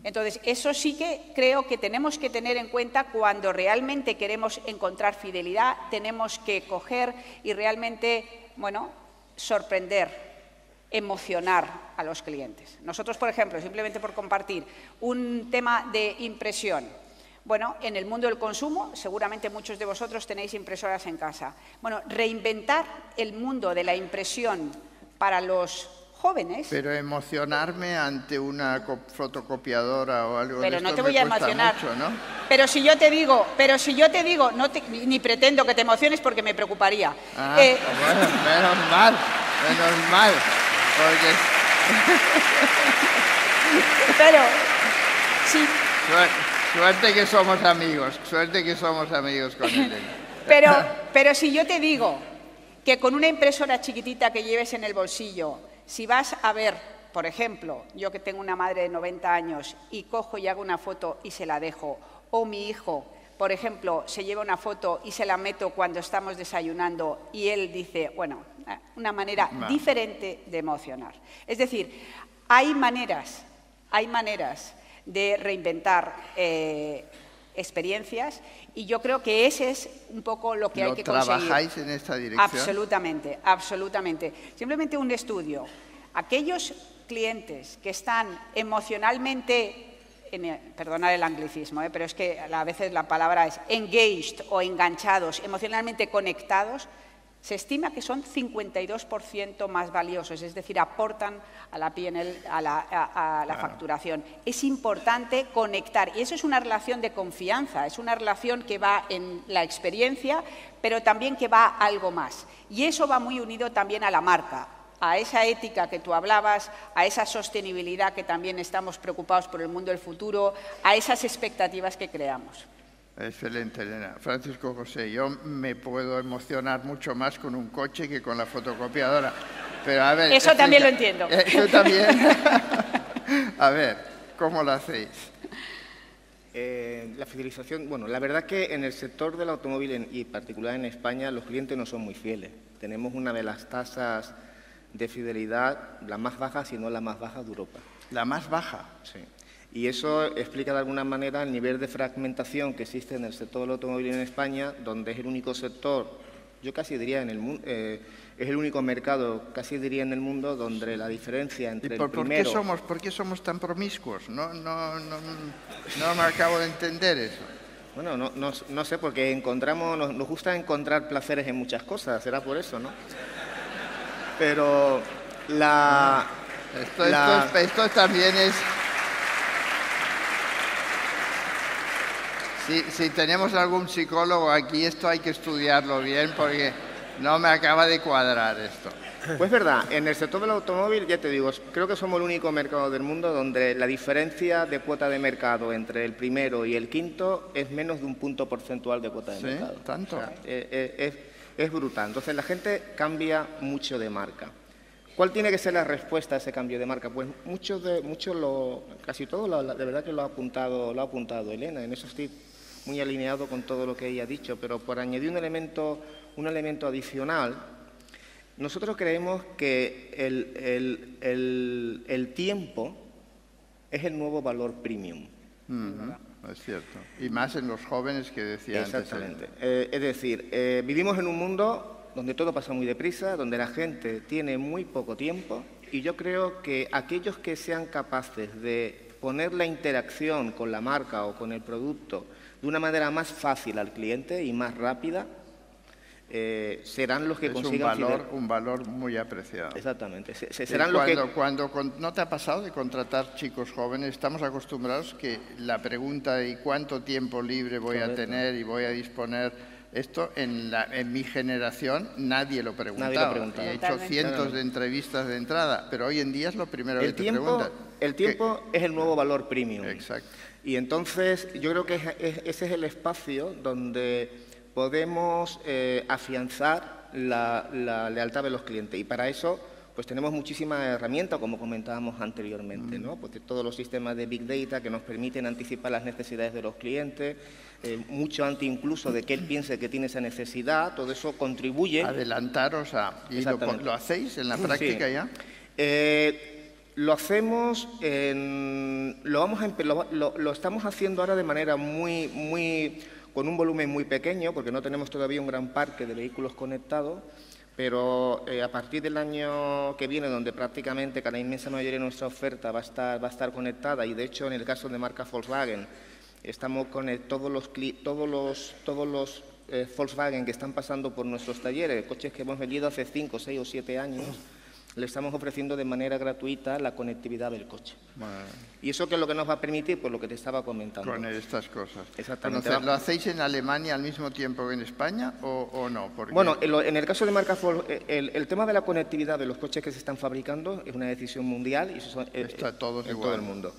Entonces, eso sí que creo que tenemos que tener en cuenta cuando realmente queremos encontrar fidelidad, tenemos que coger y realmente, bueno, sorprender, emocionar a los clientes. Nosotros, por ejemplo, simplemente por compartir un tema de impresión. Bueno, en el mundo del consumo, seguramente muchos de vosotros tenéis impresoras en casa. Bueno, reinventar el mundo de la impresión para los jóvenes... Pero emocionarme ante una fotocopiadora o algo de esto no te voy a emocionar. Mucho, ¿no? Pero si yo te digo, ni pretendo que te emociones porque me preocuparía. Bueno, menos mal. Porque... Pero, sí. Suerte que somos amigos con él. Pero si yo te digo que con una impresora chiquitita que lleves en el bolsillo, si vas a ver, por ejemplo, yo que tengo una madre de 90 años y cojo y hago una foto y se la dejo, o mi hijo, por ejemplo, se lleva una foto y se la meto cuando estamos desayunando y él dice, bueno, una manera diferente de emocionar. Es decir, hay maneras de reinventar experiencias y yo creo que ese es un poco lo que hay que conseguir. ¿Trabajáis en esta dirección? Absolutamente, absolutamente. Simplemente un estudio. Aquellos clientes que están emocionalmente... Perdonad el anglicismo, pero es que a veces la palabra es engaged o enganchados, emocionalmente conectados, se estima que son 52% más valiosos, es decir, aportan a la P&L, a la facturación. Es importante conectar y eso es una relación de confianza, es una relación que va en la experiencia, pero también que va a algo más. Y eso va muy unido también a la marca, a esa ética que tú hablabas, a esa sostenibilidad que también estamos preocupados por el mundo del futuro, a esas expectativas que creamos. Excelente, Elena. Francisco José, yo me puedo emocionar mucho más con un coche que con la fotocopiadora. Pero a ver, eso también lo entiendo. Eso también. A ver, ¿cómo lo hacéis? La fidelización, bueno, la verdad que en el sector del automóvil y en particular en España los clientes no son muy fieles. Tenemos una de las tasas de fidelidad, la más baja, si no la más baja de Europa. ¿La más baja? Sí. Y eso explica de alguna manera el nivel de fragmentación que existe en el sector del automóvil en España, donde es el único sector, yo casi diría en el mundo, es el único mercado, casi diría en el mundo, donde la diferencia entre el primero... ¿Por qué somos tan promiscuos? No me acabo de entender eso. Bueno, no sé, porque nos gusta encontrar placeres en muchas cosas, será por eso, ¿no? Pero esto también es... Si tenemos algún psicólogo aquí, esto hay que estudiarlo bien porque no me acaba de cuadrar esto. Pues verdad, en el sector del automóvil, ya te digo, creo que somos el único mercado del mundo donde la diferencia de cuota de mercado entre el primero y el quinto es menos de un punto porcentual de cuota de mercado. ¿Sí? ¿Tanto? O sea, es brutal. Entonces la gente cambia mucho de marca. ¿Cuál tiene que ser la respuesta a ese cambio de marca? Pues casi todo, de verdad que lo ha apuntado Elena. En eso estoy muy alineado con todo lo que ella ha dicho, pero por añadir un elemento adicional, nosotros creemos que el tiempo es el nuevo valor premium. Es cierto. Y más en los jóvenes que decía antes. Exactamente. Es decir, vivimos en un mundo donde todo pasa muy deprisa, donde la gente tiene muy poco tiempo, y yo creo que aquellos que sean capaces de poner la interacción con la marca o con el producto de una manera más fácil al cliente y más rápida, serán los que consigan... un valor muy apreciado. Exactamente. ¿No te ha pasado de contratar chicos jóvenes? Estamos acostumbrados que la pregunta de ¿cuánto tiempo libre voy a tener y voy a disponer? Esto en mi generación nadie lo preguntaba. Y he hecho cientos de entrevistas de entrada, pero hoy en día es lo primero que te preguntan. El tiempo es el nuevo valor premium. Exacto. Y entonces yo creo que ese es el espacio donde podemos afianzar la lealtad de los clientes. Y para eso pues tenemos muchísimas herramientas, como comentábamos anteriormente, ¿no? Pues todos los sistemas de Big Data que nos permiten anticipar las necesidades de los clientes, mucho antes incluso de que él piense que tiene esa necesidad, todo eso contribuye... Adelantaros a... ¿Y lo hacéis en la práctica ya? Lo hacemos, lo estamos haciendo ahora de manera con un volumen muy pequeño, porque no tenemos todavía un gran parque de vehículos conectados, pero a partir del año que viene, donde prácticamente cada inmensa mayoría de nuestra oferta va a estar conectada, y de hecho en el caso de marca Volkswagen, estamos con todos los Volkswagen que están pasando por nuestros talleres, coches que hemos vendido hace 5, 6 o 7 años, le estamos ofreciendo de manera gratuita la conectividad del coche. Bueno. ¿Y eso qué es lo que nos va a permitir? Pues lo que te estaba comentando. Con estas cosas. Exactamente. ¿Lo hacéis en Alemania al mismo tiempo que en España o no? Porque... Bueno, en el caso de marca Ford, el tema de la conectividad de los coches que se están fabricando es una decisión mundial y eso está todo el mundo.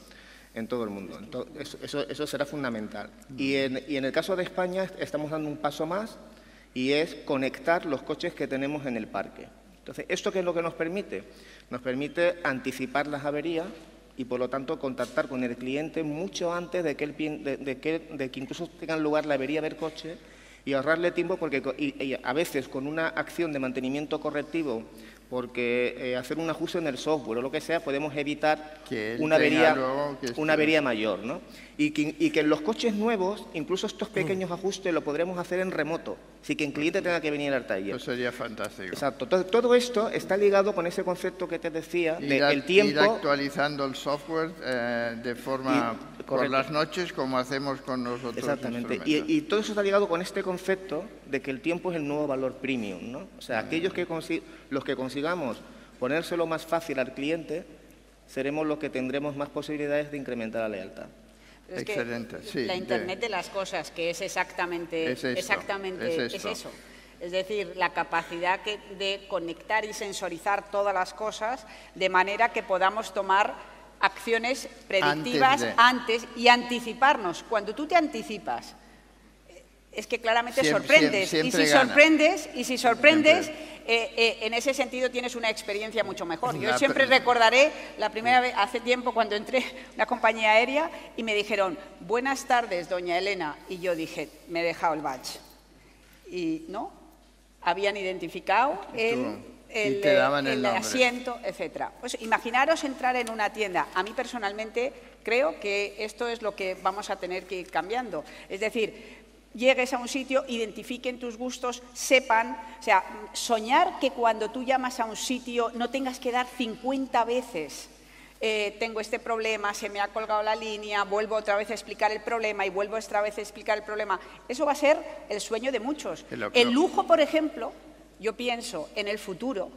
En todo el mundo. Eso será fundamental. Y en el caso de España estamos dando un paso más y es conectar los coches que tenemos en el parque. Entonces, ¿esto qué es lo que nos permite? Nos permite anticipar las averías y, por lo tanto, contactar con el cliente mucho antes de que incluso tenga lugar la avería del coche y ahorrarle tiempo, porque a veces con una acción de mantenimiento correctivo, porque hacer un ajuste en el software o lo que sea, podemos evitar una avería mayor, ¿no? Y que en los coches nuevos, incluso estos pequeños ajustes los podremos hacer en remoto, sin que el cliente tenga que venir al taller. Eso sería fantástico. Exacto. Todo esto está ligado con ese concepto que te decía del tiempo. Ir actualizando el software de forma por las noches, como hacemos con nosotros. Exactamente. Y todo eso está ligado con este concepto de que el tiempo es el nuevo valor premium, ¿no? O sea, aquellos los que consigamos ponérselo más fácil al cliente, seremos los que tendremos más posibilidades de incrementar la lealtad. Es excelente. Sí, la Internet de las cosas, que es exactamente eso. Es decir, la capacidad de conectar y sensorizar todas las cosas de manera que podamos tomar acciones predictivas antes y anticiparnos. Cuando tú te anticipas es que claramente sorprendes. Y si sorprendes, en ese sentido tienes una experiencia mucho mejor. Yo siempre recordaré la primera vez, hace tiempo, cuando entré en una compañía aérea y me dijeron, buenas tardes, doña Elena. Y yo dije, me he dejado el badge. Y no, habían identificado el asiento, etcétera. Pues imaginaros entrar en una tienda. A mí personalmente creo que esto es lo que vamos a tener que ir cambiando. Es decir, llegues a un sitio, identifiquen tus gustos, sepan, o sea, soñar que cuando tú llamas a un sitio no tengas que dar 50 veces. Tengo este problema, se me ha colgado la línea, vuelvo otra vez a explicar el problema y vuelvo otra vez a explicar el problema. Eso va a ser el sueño de muchos. El lujo, por ejemplo, yo pienso en el futuro,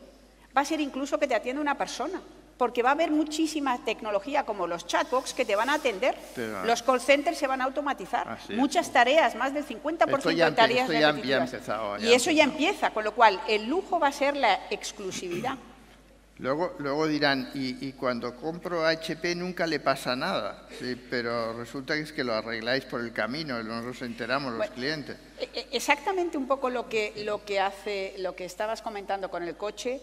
va a ser incluso que te atienda una persona. Porque va a haber muchísima tecnología como los chatbots que te van a atender. Los call centers se van a automatizar. Muchas tareas, más del 50% de tareas repetitivas. Y eso ya empieza, con lo cual el lujo va a ser la exclusividad. Luego dirán, y cuando compro HP nunca le pasa nada, sí, pero resulta que es que lo arregláis por el camino, no nos enteramos los clientes. Exactamente un poco lo que estabas comentando con el coche,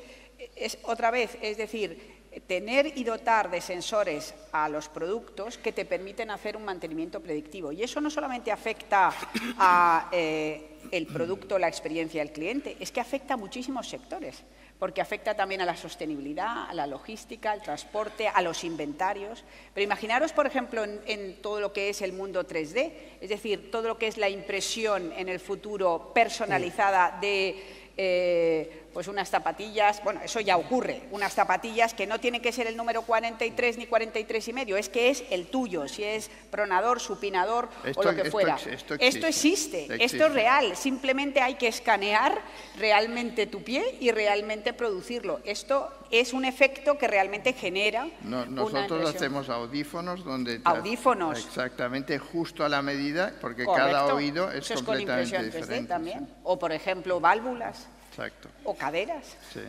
es otra vez, es decir, tener y dotar de sensores a los productos que te permiten hacer un mantenimiento predictivo. Y eso no solamente afecta a el producto, la experiencia del cliente, es que afecta a muchísimos sectores, porque afecta también a la sostenibilidad, a la logística, al transporte, a los inventarios. Pero imaginaros, por ejemplo, en todo lo que es el mundo 3D, es decir, todo lo que es la impresión en el futuro personalizada de pues unas zapatillas, bueno, eso ya ocurre, unas zapatillas que no tienen que ser el número 43 ni 43,5, es que es el tuyo, si es pronador, supinador o lo que fuera. Esto existe, esto es real, simplemente hay que escanear realmente tu pie y realmente producirlo. Esto es un efecto que realmente genera nosotros hacemos audífonos donde... Audífonos. Exactamente, justo a la medida, porque cada oído es completamente con impresión 3D diferente. También. O, por ejemplo, válvulas. Exacto. O caderas. Sí.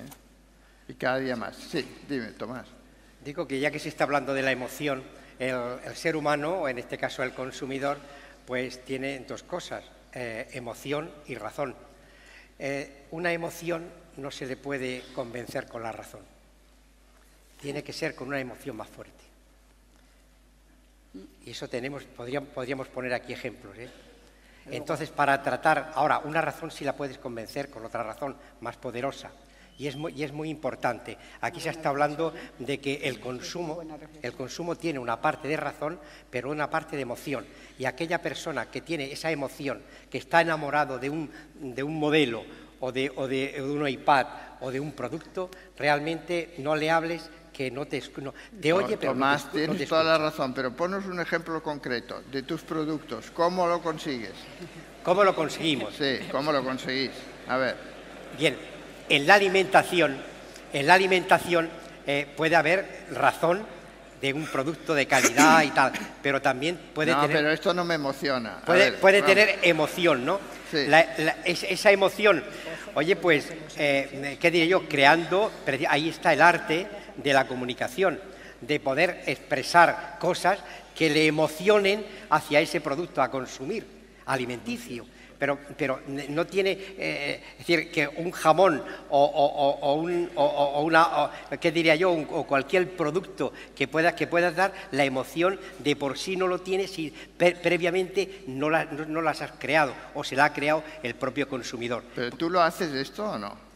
Y cada día más. Sí, dime, Tomás. Digo que ya que se está hablando de la emoción, el ser humano, o en este caso el consumidor, pues tiene dos cosas, emoción y razón. Una emoción no se le puede convencer con la razón. Tiene que ser con una emoción más fuerte. Y eso podríamos poner aquí ejemplos, Entonces, para tratar, ahora, una razón sí la puedes convencer con otra razón más poderosa. Y es muy importante. Aquí se está hablando de que el consumo tiene una parte de razón, pero una parte de emoción. Y aquella persona que tiene esa emoción, que está enamorado de un modelo o de un iPad o de un producto, realmente no le hables, que no te oye, pero Tomás, no te tienes toda la razón, pero ponos un ejemplo concreto de tus productos. ¿Cómo lo consigues? ¿Cómo lo conseguimos? Sí, ¿cómo lo conseguís? A ver. Bien, en la alimentación puede haber razón de un producto de calidad y tal, pero también puede tener... pero esto no me emociona. Puede tener emoción, ¿no? Sí. Esa emoción, oye, pues, ¿qué diré yo? Ahí está el arte de la comunicación, de poder expresar cosas que le emocionen hacia ese producto a consumir, alimenticio. Pero no tiene, es decir, que un jamón ¿qué diría yo? O cualquier producto que puedas dar, la emoción de por sí no lo tienes si previamente no las has creado o se la ha creado el propio consumidor. ¿Pero tú lo haces esto o no?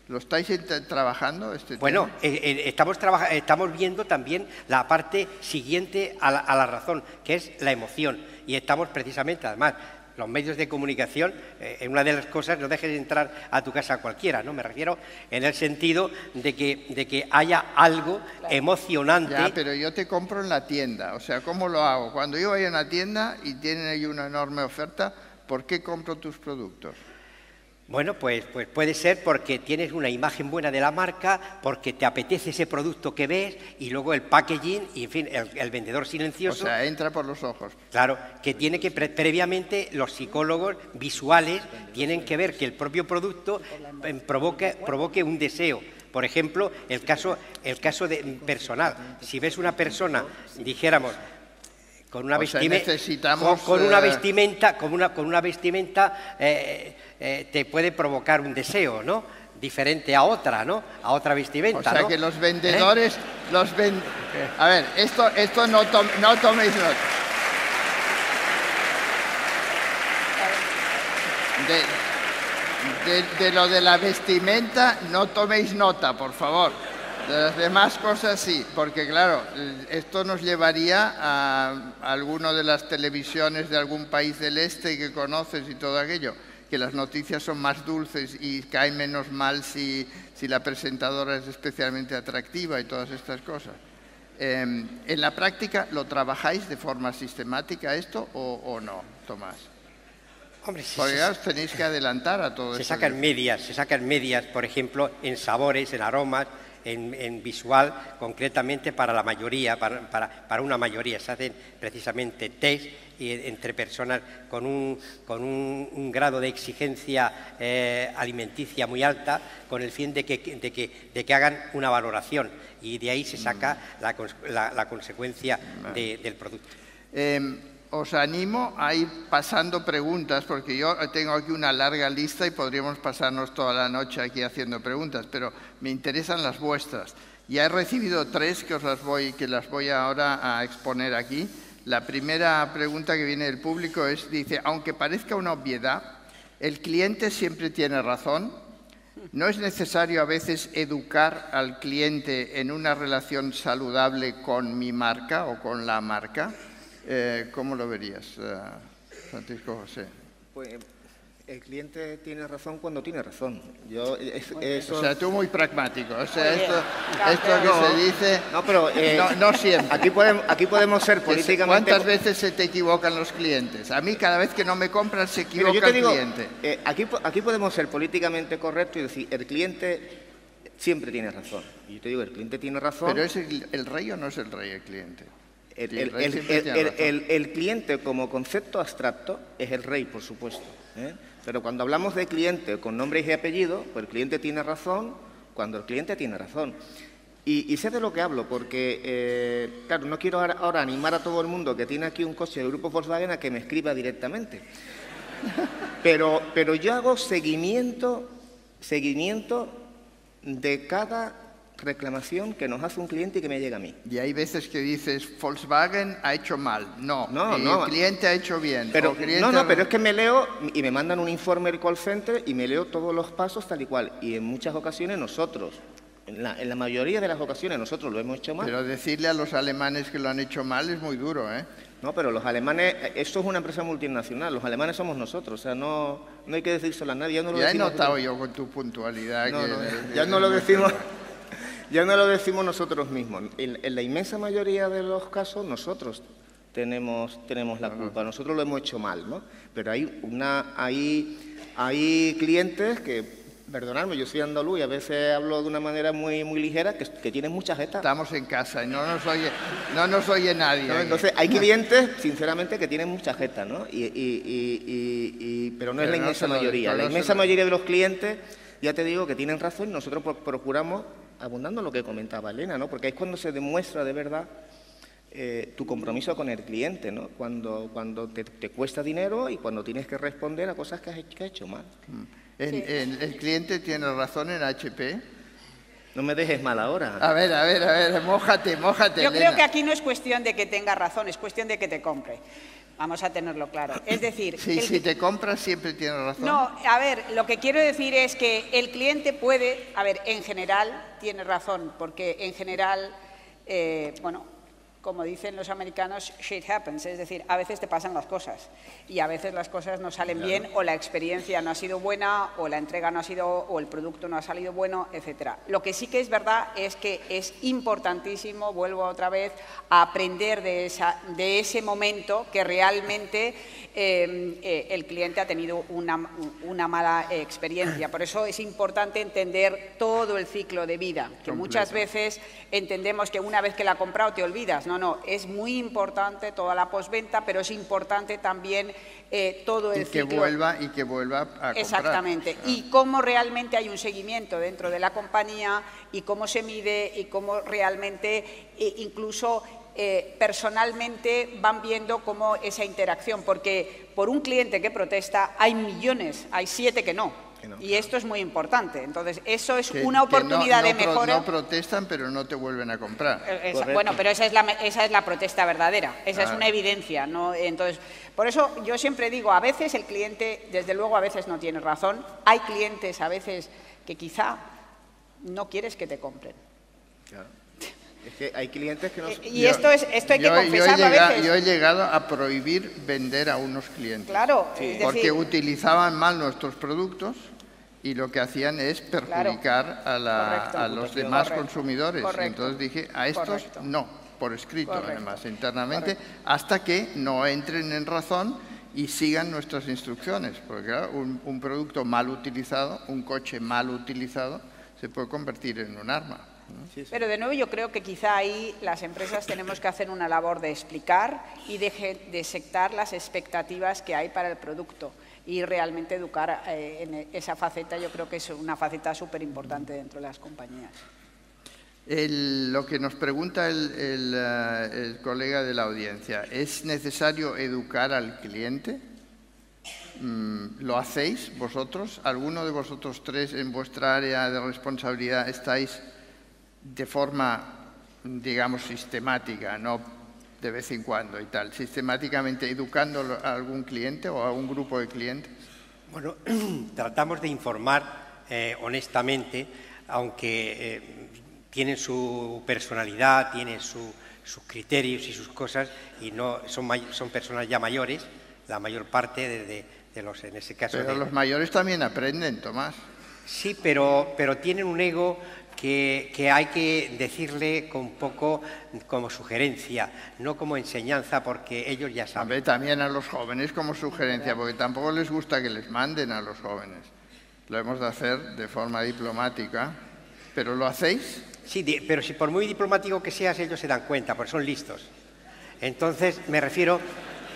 ¿Lo estáis trabajando este Bueno, tema? estamos viendo también la parte siguiente a la razón, que es la emoción. Y estamos precisamente, además, los medios de comunicación, en una de las cosas, no dejes de entrar a tu casa cualquiera, ¿no? Me refiero en el sentido de que haya algo emocionante. Ya, pero yo te compro en la tienda, o sea, ¿cómo lo hago? Cuando yo voy a una tienda y tienen ahí una enorme oferta, ¿por qué compro tus productos? Bueno, pues puede ser porque tienes una imagen buena de la marca, porque te apetece ese producto que ves y luego el packaging y, en fin, el vendedor silencioso. O sea, entra por los ojos. Claro, que tiene que previamente los psicólogos visuales tienen que ver que el propio producto provoque un deseo. Por ejemplo, el caso personal. Si ves una persona, dijéramos, Con una vestimenta te puede provocar un deseo, ¿no? Diferente a otra, ¿no? A otra vestimenta, O sea, ¿no? que los vendedores... A ver, esto no toméis nota. De lo de la vestimenta no toméis nota, por favor. De las demás cosas sí, porque claro, esto nos llevaría a alguna de las televisiones de algún país del este que conoces y todo aquello, que las noticias son más dulces y caen menos mal si la presentadora es especialmente atractiva y todas estas cosas. ¿En la práctica lo trabajáis de forma sistemática esto o no, Tomás? Hombre, sí, porque ya os tenéis que adelantar a todo esto. Se sacan medias, por ejemplo, en sabores, en aromas, en visual, concretamente para la mayoría, para una mayoría. Se hacen precisamente test entre personas con un grado de exigencia alimenticia muy alta, con el fin de que hagan una valoración, y de ahí se saca la consecuencia del producto. Os animo a ir pasando preguntas, porque yo tengo aquí una larga lista y podríamos pasarnos toda la noche aquí haciendo preguntas, pero me interesan las vuestras. Ya he recibido 3 que las voy ahora a exponer aquí. La primera pregunta que viene del público dice, aunque parezca una obviedad, ¿el cliente siempre tiene razón? ¿No es necesario a veces educar al cliente en una relación saludable con mi marca o con la marca? ¿Cómo lo verías, Francisco José? Pues el cliente tiene razón cuando tiene razón. O sea, tú muy pragmático. O sea, esto que se dice... No, pero... no siempre. Aquí podemos ser políticamente... ¿Cuántas veces se te equivocan los clientes? A mí, cada vez que no me compran, se equivoca el cliente. Aquí podemos ser políticamente correctos y decir, el cliente siempre tiene razón. Y yo te digo, el cliente tiene razón... ¿Pero es el rey o no es el rey el cliente? El cliente como concepto abstracto es el rey, por supuesto, ¿eh? Pero cuando hablamos de cliente con nombre y apellido, pues el cliente tiene razón cuando el cliente tiene razón. Y sé de lo que hablo, porque, claro, no quiero ahora animar a todo el mundo que tiene aquí un coche del grupo Volkswagen a que me escriba directamente. Pero yo hago seguimiento de cada reclamación que nos hace un cliente y que me llega a mí. Y hay veces que dices, Volkswagen ha hecho mal. No, el cliente ha hecho bien. Pero es que me leo y me mandan un informe del call center y me leo todos los pasos tal y cual. Y en muchas ocasiones nosotros, en la mayoría de las ocasiones nosotros lo hemos hecho mal. Pero decirle a los alemanes que lo han hecho mal es muy duro, ¿eh? No, pero los alemanes, esto es una empresa multinacional, los alemanes somos nosotros, o sea, no hay que decírselo a nadie. Ya he notado yo con tu puntualidad. Ya no lo decimos... Ya no lo decimos nosotros mismos. En la inmensa mayoría de los casos nosotros tenemos la culpa. Nosotros lo hemos hecho mal, ¿no? Pero hay clientes que, perdonadme, yo soy andaluz y a veces hablo de una manera muy ligera, que tienen mucha jeta. Estamos en casa y no nos oye nadie. ¿No? Entonces hay clientes, sinceramente, que tienen mucha jeta, ¿no? Pero no es la inmensa mayoría. La inmensa mayoría de los clientes, ya te digo, que tienen razón y nosotros procuramos, abundando en lo que comentaba Elena, ¿no? Porque es cuando se demuestra de verdad tu compromiso con el cliente, ¿no? Cuando te cuesta dinero y cuando tienes que responder a cosas que has hecho mal. ¿El cliente tiene razón en HP? No me dejes mal ahora. A ver, mójate, Yo Elena. creo que aquí no es cuestión de que tenga razón, es cuestión de que te compre. Vamos a tenerlo claro. Es decir... Si te compras siempre tiene razón. No, a ver, lo que quiero decir es que el cliente puede... A ver, en general tiene razón, porque en general, como dicen los americanos, shit happens, es decir, a veces te pasan las cosas y a veces las cosas no salen bien o la experiencia no ha sido buena o la entrega no ha sido o el producto no ha salido bueno, etcétera. Lo que sí que es verdad es que es importantísimo, vuelvo otra vez, a aprender de ese momento que realmente el cliente ha tenido una mala experiencia. Por eso es importante entender todo el ciclo de vida, que muchas veces entendemos que una vez que la has comprado te olvidas. No, es muy importante toda la postventa, pero es importante también todo el ciclo. Y que vuelva a comprar. Exactamente. Y cómo realmente hay un seguimiento dentro de la compañía y cómo se mide y cómo realmente incluso personalmente van viendo cómo esa interacción, porque por un cliente que protesta hay millones, hay 7 que no. Y esto es muy importante. Entonces, eso es una oportunidad de mejora. No protestan, pero no te vuelven a comprar. Bueno, pero esa es la protesta verdadera. Esa es una evidencia, ¿no? Entonces, por eso yo siempre digo, a veces el cliente, desde luego, a veces no tiene razón. Hay clientes, a veces, que quizá no quieres que te compren. Claro. Es que hay clientes que no... Y esto hay que confesarlo a veces. Yo he llegado a prohibir vender a unos clientes. Claro. Sí. Porque utilizaban mal nuestros productos y lo que hacían es perjudicar a los demás consumidores. Entonces dije, a estos no, por escrito además, internamente, hasta que no entren en razón y sigan nuestras instrucciones. Porque claro, un producto mal utilizado, un coche mal utilizado, se puede convertir en un arma. Pero de nuevo yo creo que quizá ahí las empresas tenemos que hacer una labor de explicar y de sectar las expectativas que hay para el producto y realmente educar en esa faceta. Yo creo que es una faceta súper importante dentro de las compañías. Lo que nos pregunta el colega de la audiencia, ¿es necesario educar al cliente? ¿Lo hacéis vosotros? ¿Alguno de vosotros tres en vuestra área de responsabilidad estáis de forma, digamos, sistemática, no de vez en cuando y tal, sistemáticamente educando a algún cliente o a un grupo de clientes? Bueno, tratamos de informar honestamente, aunque tienen su personalidad, tienen sus criterios y sus cosas, y no son personas ya mayores, la mayor parte de los, en ese caso... Pero los mayores también aprenden, Tomás. Sí, pero tienen un ego que hay que decirle con poco como sugerencia, no como enseñanza, porque ellos ya saben. Hombre, también a los jóvenes como sugerencia, porque tampoco les gusta que les manden a los jóvenes. Lo hemos de hacer de forma diplomática. ¿Pero lo hacéis? Sí, pero si por muy diplomático que seas, ellos se dan cuenta, porque son listos. Entonces, me refiero...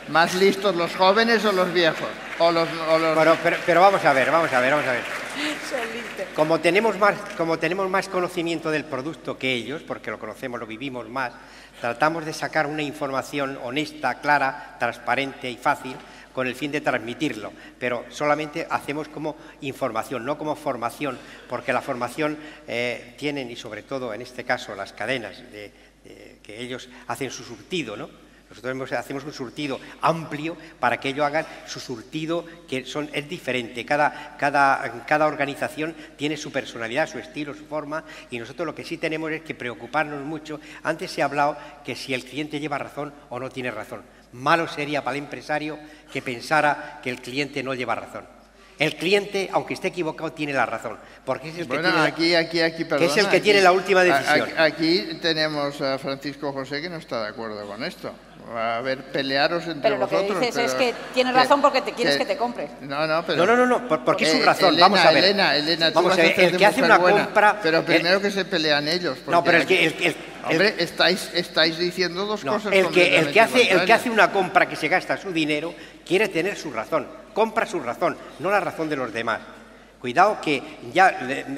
¿Más listos los jóvenes o los viejos? Bueno, pero vamos a ver. Como tenemos más conocimiento del producto que ellos, porque lo conocemos, lo vivimos más, tratamos de sacar una información honesta, clara, transparente y fácil, con el fin de transmitirlo, pero solamente hacemos como información, no como formación, porque la formación tienen, y sobre todo en este caso las cadenas, que ellos hacen su surtido, ¿no? Nosotros hacemos un surtido amplio para que ellos hagan su surtido, que es diferente. Cada organización tiene su personalidad, su estilo, su forma, y nosotros lo que sí tenemos es que preocuparnos mucho. Antes se ha hablado que si el cliente lleva razón o no tiene razón. Malo sería para el empresario que pensara que el cliente no lleva razón. El cliente, aunque esté equivocado, tiene la razón, porque es el que es el que tiene la última decisión. Aquí tenemos a Francisco José que no está de acuerdo con esto. A ver, pelearos entre vosotros. Pero lo que dices es que tienes razón porque te quieres que te compre. No, porque es su razón. Vamos a ver. Elena, vamos a ver, el que hace una compra... Pero primero que se pelean ellos. No, pero hombre, estáis diciendo dos cosas. El que hace una compra que se gasta su dinero quiere tener su razón. Compra su razón, no la razón de los demás. Cuidado que ya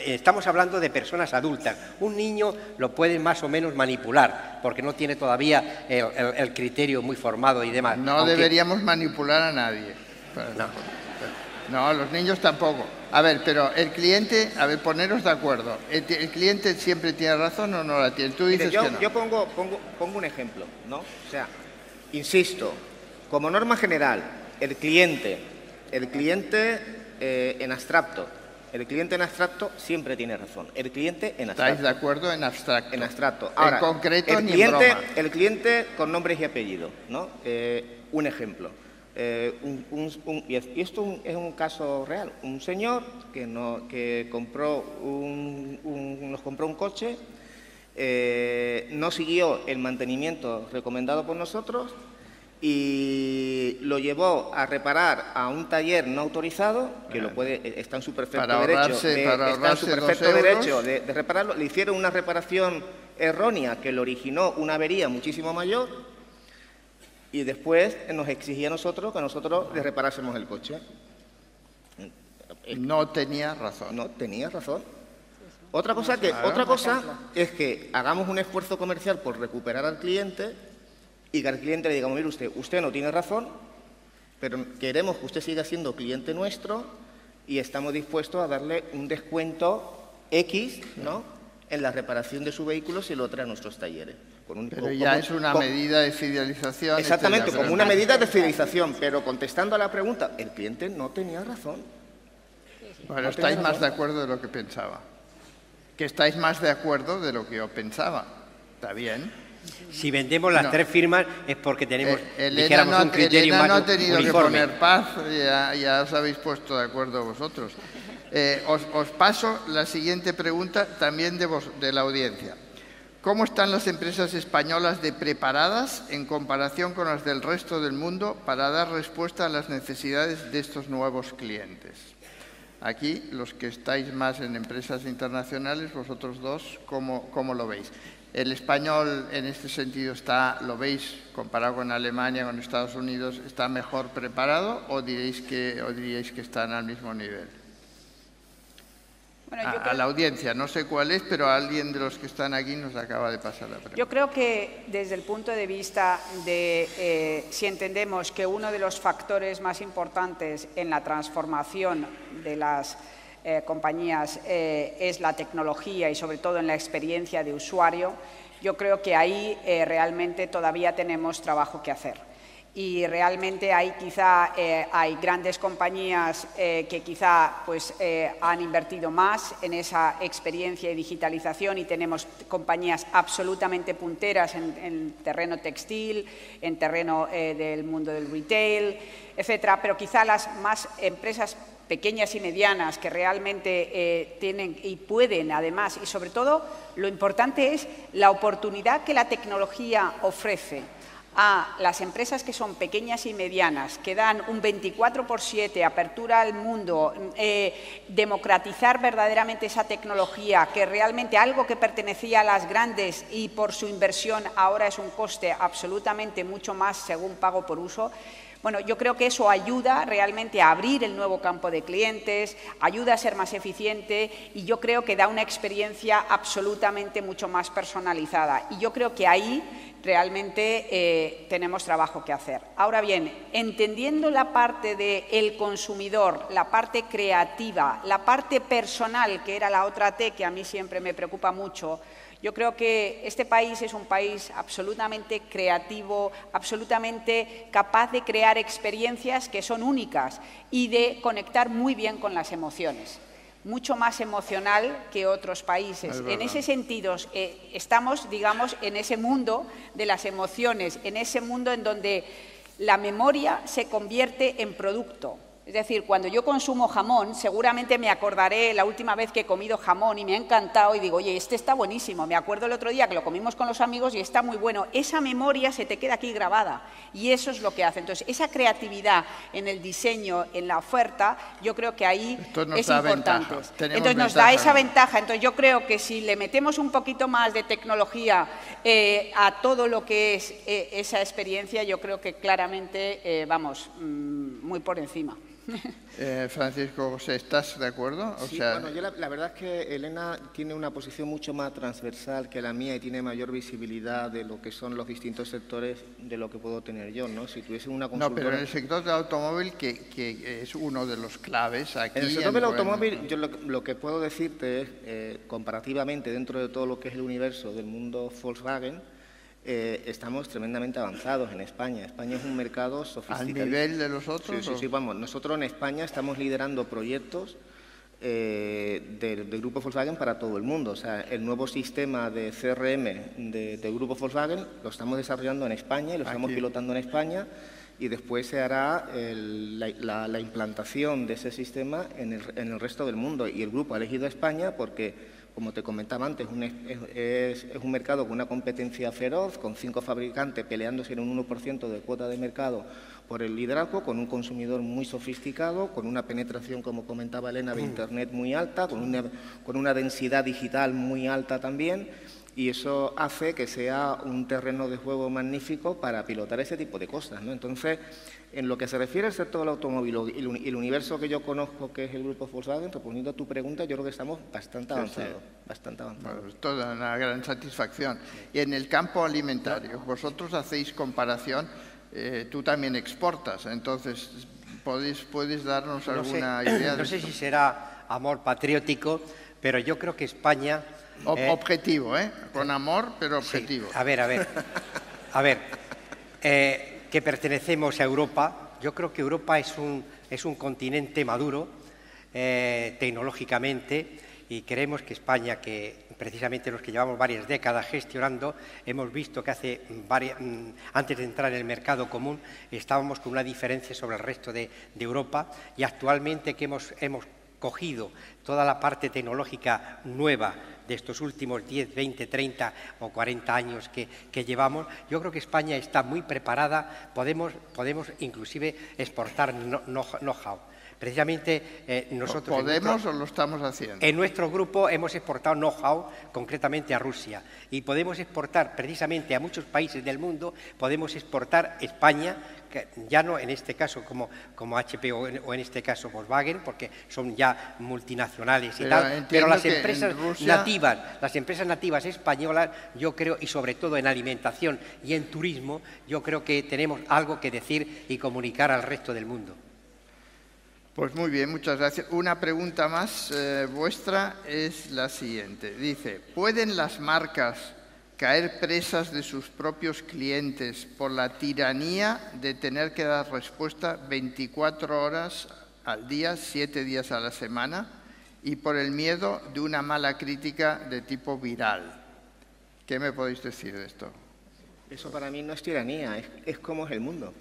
estamos hablando de personas adultas. Un niño lo puede más o menos manipular, porque no tiene todavía el criterio muy formado y demás. No deberíamos manipular a nadie. No, los niños tampoco. A ver, pero el cliente, poneros de acuerdo. ¿El cliente siempre tiene razón o no la tiene? Tú dices que no. Yo pongo un ejemplo, ¿no? O sea, insisto, como norma general, el cliente en abstracto. El cliente en abstracto siempre tiene razón. El cliente en abstracto. ¿Estáis de acuerdo en abstracto? En abstracto. Ahora, en concreto ni en broma. El cliente con nombres y apellidos, ¿no? Un ejemplo. Y esto es un caso real. Un señor que nos compró un coche, no siguió el mantenimiento recomendado por nosotros y lo llevó a reparar a un taller no autorizado, que está en su perfecto derecho de repararlo. Le hicieron una reparación errónea que le originó una avería muchísimo mayor y después nos exigía a nosotros que nosotros le reparásemos el coche. No tenía razón. No tenía razón. Otra cosa es que hagamos un esfuerzo comercial por recuperar al cliente y que al cliente le digamos, mire usted no tiene razón, pero queremos que usted siga siendo cliente nuestro y estamos dispuestos a darle un descuento X, ¿no?, en la reparación de su vehículo si lo trae a nuestros talleres. Pero ya es una medida de fidelización. Exactamente, como una medida de fidelización, pero contestando a la pregunta, el cliente no tenía razón. Bueno, estáis más de acuerdo de lo que pensaba. Que estáis más de acuerdo de lo que yo pensaba. Está bien. Si vendemos las 3 firmas es porque tenemos, Elena un criterio más no ha tenido uniforme. que poner paz, ya os habéis puesto de acuerdo vosotros. Os paso la siguiente pregunta también de la audiencia. ¿Cómo están las empresas españolas de preparadas en comparación con las del resto del mundo para dar respuesta a las necesidades de estos nuevos clientes? Aquí, los que estáis más en empresas internacionales, vosotros dos, ¿cómo lo veis? ¿El español en este sentido lo veis, comparado con Alemania, con Estados Unidos, está mejor preparado o diríais que están al mismo nivel? Bueno, a la audiencia, no sé cuál es, pero alguien de los que están aquí nos acaba de pasar la pregunta. Yo creo que desde el punto de vista de si entendemos que uno de los factores más importantes en la transformación de las compañías es la tecnología y sobre todo en la experiencia de usuario, yo creo que ahí realmente todavía tenemos trabajo que hacer. Y realmente hay hay grandes compañías que quizá pues, han invertido más en esa experiencia y digitalización y tenemos compañías absolutamente punteras en terreno textil, en terreno del mundo del retail, etcétera, pero quizá las más empresas pequeñas y medianas que realmente tienen y pueden además, y sobre todo lo importante es la oportunidad que la tecnología ofrece a las empresas que son pequeñas y medianas, que dan un 24/7, apertura al mundo, democratizar verdaderamente esa tecnología, que realmente algo que pertenecía a las grandes y por su inversión ahora es un coste absolutamente mucho más según pago por uso. Bueno, yo creo que eso ayuda realmente a abrir el nuevo campo de clientes, ayuda a ser más eficiente y yo creo que da una experiencia absolutamente mucho más personalizada. Y yo creo que ahí realmente tenemos trabajo que hacer. Ahora bien, entendiendo la parte del consumidor, la parte creativa, la parte personal, que era la otra T que a mí siempre me preocupa mucho, yo creo que este país es un país absolutamente creativo, absolutamente capaz de crear experiencias que son únicas y de conectar muy bien con las emociones. Mucho más emocional que otros países. En ese sentido, estamos, digamos, en ese mundo de las emociones, en ese mundo en donde la memoria se convierte en producto. Es decir, cuando yo consumo jamón, seguramente me acordaré la última vez que he comido jamón y me ha encantado y digo, oye, este está buenísimo. Me acuerdo el otro día que lo comimos con los amigos y está muy bueno. Esa memoria se te queda aquí grabada y eso es lo que hace. Entonces, esa creatividad en el diseño, en la oferta, yo creo que ahí es importante. Entonces, nos da esa ventaja. Entonces, yo creo que si le metemos un poquito más de tecnología a todo lo que es esa experiencia, yo creo que claramente vamos muy por encima. Francisco José, ¿estás de acuerdo? Sí, bueno, yo la verdad es que Elena tiene una posición mucho más transversal que la mía y tiene mayor visibilidad de lo que son los distintos sectores de lo que puedo tener yo, ¿no? Si tuviese una consultora... No, pero en el sector del automóvil, que es uno de los claves aquí... En el sector del automóvil, yo lo que puedo decirte es, comparativamente, dentro de todo lo que es el universo del mundo Volkswagen, estamos tremendamente avanzados en España. España es un mercado sofisticado. ¿Al nivel de los otros? Sí, vamos. Nosotros en España estamos liderando proyectos del Grupo Volkswagen para todo el mundo. O sea, el nuevo sistema de CRM del Grupo Volkswagen lo estamos desarrollando en España y lo estamos pilotando en España y después se hará la implantación de ese sistema en el resto del mundo. Y el grupo ha elegido España porque, como te comentaba antes, es un mercado con una competencia feroz, con 5 fabricantes peleándose en un 1% de cuota de mercado por el liderazgo, con un consumidor muy sofisticado, con una penetración, como comentaba Elena, de Internet muy alta, con una densidad digital muy alta también, Y eso hace que sea un terreno de juego magnífico para pilotar ese tipo de cosas, ¿no? Entonces, en lo que se refiere al sector del automóvil y el universo que yo conozco, que es el grupo Volkswagen, respondiendo a tu pregunta, yo creo que estamos bastante avanzados. Bastante avanzados. Bueno, es toda una gran satisfacción. Y en el campo alimentario, vosotros hacéis comparación, tú también exportas, entonces, ¿puedes darnos alguna idea? No sé si será amor patriótico, pero yo creo que España... objetivo, con amor, pero objetivo. Sí. A ver, que pertenecemos a Europa. Yo creo que Europa es un continente maduro tecnológicamente, y creemos que España, que precisamente los que llevamos varias décadas gestionando, hemos visto que antes de entrar en el mercado común estábamos con una diferencia sobre el resto de Europa, y actualmente que hemos cogido toda la parte tecnológica nueva de estos últimos 10, 20, 30 o 40 años que llevamos, yo creo que España está muy preparada, podemos inclusive exportar know-how. Precisamente nosotros... ¿Podemos o lo estamos haciendo? En nuestro grupo hemos exportado know-how concretamente a Rusia, y podemos exportar precisamente a muchos países del mundo, podemos exportar España, que ya no en este caso como HP o en este caso Volkswagen, porque son ya multinacionales y tal, pero las empresas nativas españolas, yo creo, y sobre todo en alimentación y en turismo, yo creo que tenemos algo que decir y comunicar al resto del mundo. Pues muy bien, muchas gracias. Una pregunta más vuestra es la siguiente. Dice, ¿pueden las marcas caer presas de sus propios clientes por la tiranía de tener que dar respuesta 24 horas al día, 7 días a la semana, y por el miedo de una mala crítica de tipo viral? ¿Qué me podéis decir de esto? Eso para mí no es tiranía, es como es el mundo.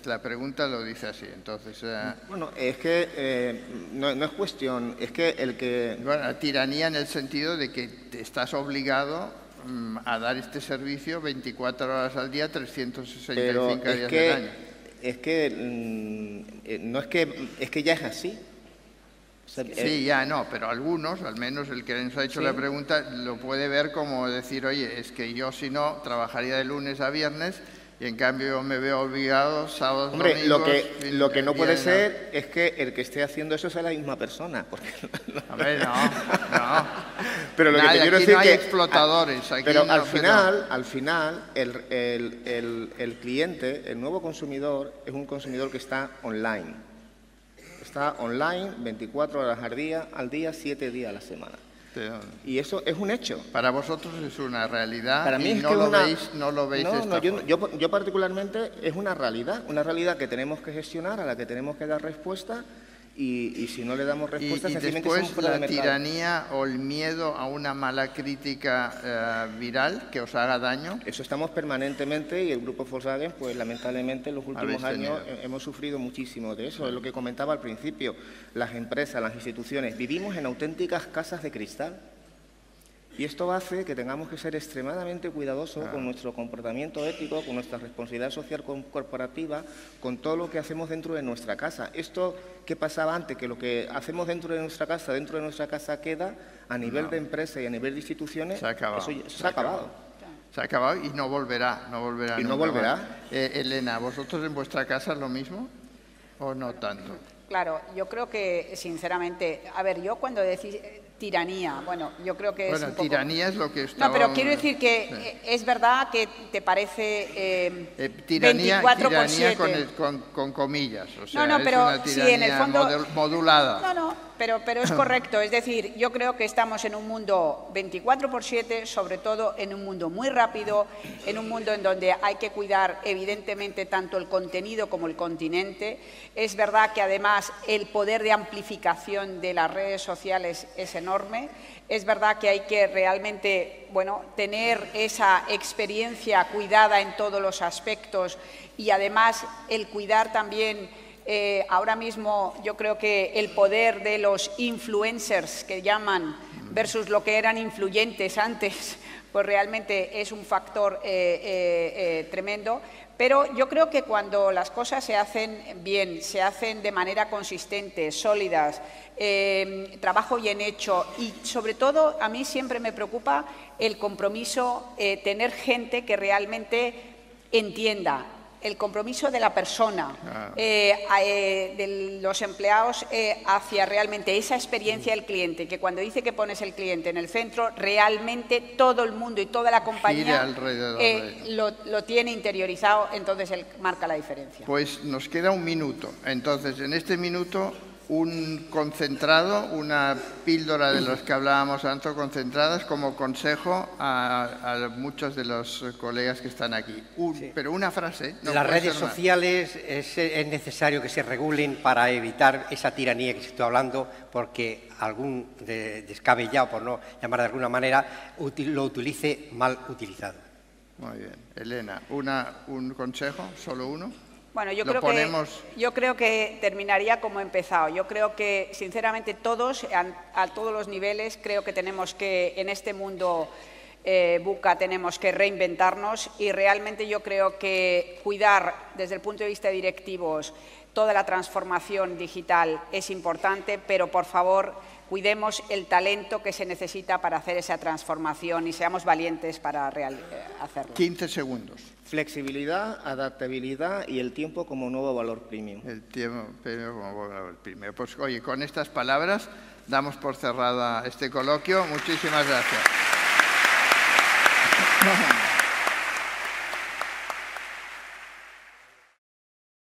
La pregunta lo dice así, entonces... Bueno, es que no es cuestión, es que el que... Bueno, tiranía en el sentido de que te estás obligado a dar este servicio 24 horas al día, 365 días del año. Es que ya es así. O sea, sí, ya no, pero algunos, al menos el que nos ha hecho la pregunta, lo puede ver como decir, oye, es que yo si no, trabajaría de lunes a viernes, y en cambio me veo obligado sábados, domingos... Lo que no puede ser es que el que esté haciendo eso sea la misma persona. Porque... A ver, no. Pero lo que te quiero decir no hay que explotadores. Aquí pero no, al final, el cliente, el nuevo consumidor, es un consumidor que está online. Está online 24 horas al día, 7 días a la semana. Y eso es un hecho. Para vosotros es una realidad. Para mí y es no, que no lo veis de esta forma. Yo particularmente es una realidad que tenemos que gestionar, a la que tenemos que dar respuesta, y si no le damos respuesta, sencillamente somos fuera de mercado. ¿Y después la tiranía o el miedo a una mala crítica viral que os haga daño? Eso estamos permanentemente, y el grupo Volkswagen, pues lamentablemente en los últimos años hemos sufrido muchísimo de eso. Es lo que comentaba al principio, las empresas, las instituciones, vivimos en auténticas casas de cristal. Y esto hace que tengamos que ser extremadamente cuidadosos con nuestro comportamiento ético, con nuestra responsabilidad social corporativa, con todo lo que hacemos dentro de nuestra casa. Esto que pasaba antes, que lo que hacemos dentro de nuestra casa queda a nivel de empresa y a nivel de instituciones, se ha acabado. Eso se ha acabado. Se ha acabado y no volverá. Y no volverá. Elena, ¿vosotros en vuestra casa es lo mismo o no tanto? Claro, yo creo que, sinceramente, a ver, yo cuando decís tiranía, bueno, yo creo que es un poco... tiranía es lo que estaba... No, pero quiero decir que es verdad que te parece tiranía, 24/7. Con comillas, o sea, no, pero es una sí, en el fondo... modulada. No, pero es correcto, es decir, yo creo que estamos en un mundo 24/7, sobre todo en un mundo muy rápido, en un mundo en donde hay que cuidar evidentemente tanto el contenido como el continente. Es verdad que además el poder de amplificación de las redes sociales es enorme. Es verdad que hay que realmente, bueno, tener esa experiencia cuidada en todos los aspectos, y además el cuidar también... ahora mismo yo creo que el poder de los influencers, que llaman, versus lo que eran influyentes antes, pues realmente es un factor tremendo. Pero yo creo que cuando las cosas se hacen bien, se hacen de manera consistente, sólidas, trabajo bien hecho y, sobre todo, a mí siempre me preocupa el compromiso, tener gente que realmente entienda, el compromiso de la persona, de los empleados hacia realmente esa experiencia del cliente, que cuando dice que pones el cliente en el centro, realmente todo el mundo y toda la compañía lo tiene interiorizado, entonces él marca la diferencia. Pues nos queda un minuto. Entonces, en este minuto, un concentrado, una píldora de los que hablábamos antes, concentradas como consejo a muchos de los colegas que están aquí. Sí. Pero una frase. No las puede redes ser más. sociales es necesario que se regulen para evitar esa tiranía que estoy hablando, porque algún descabellado, por no llamar de alguna manera, lo utilice mal utilizado. Muy bien. Elena, un consejo, solo uno. Bueno, yo creo que terminaría como he empezado. Yo creo que, sinceramente, todos, a todos los niveles, creo que tenemos que, en este mundo VUCA, tenemos que reinventarnos y realmente yo creo que cuidar, desde el punto de vista de directivos, toda la transformación digital es importante, pero, por favor, cuidemos el talento que se necesita para hacer esa transformación y seamos valientes para hacerlo. 15 segundos. Flexibilidad, adaptabilidad y el tiempo como nuevo valor premium. El tiempo como valor premium. Pues, oye, con estas palabras damos por cerrada este coloquio. Muchísimas gracias.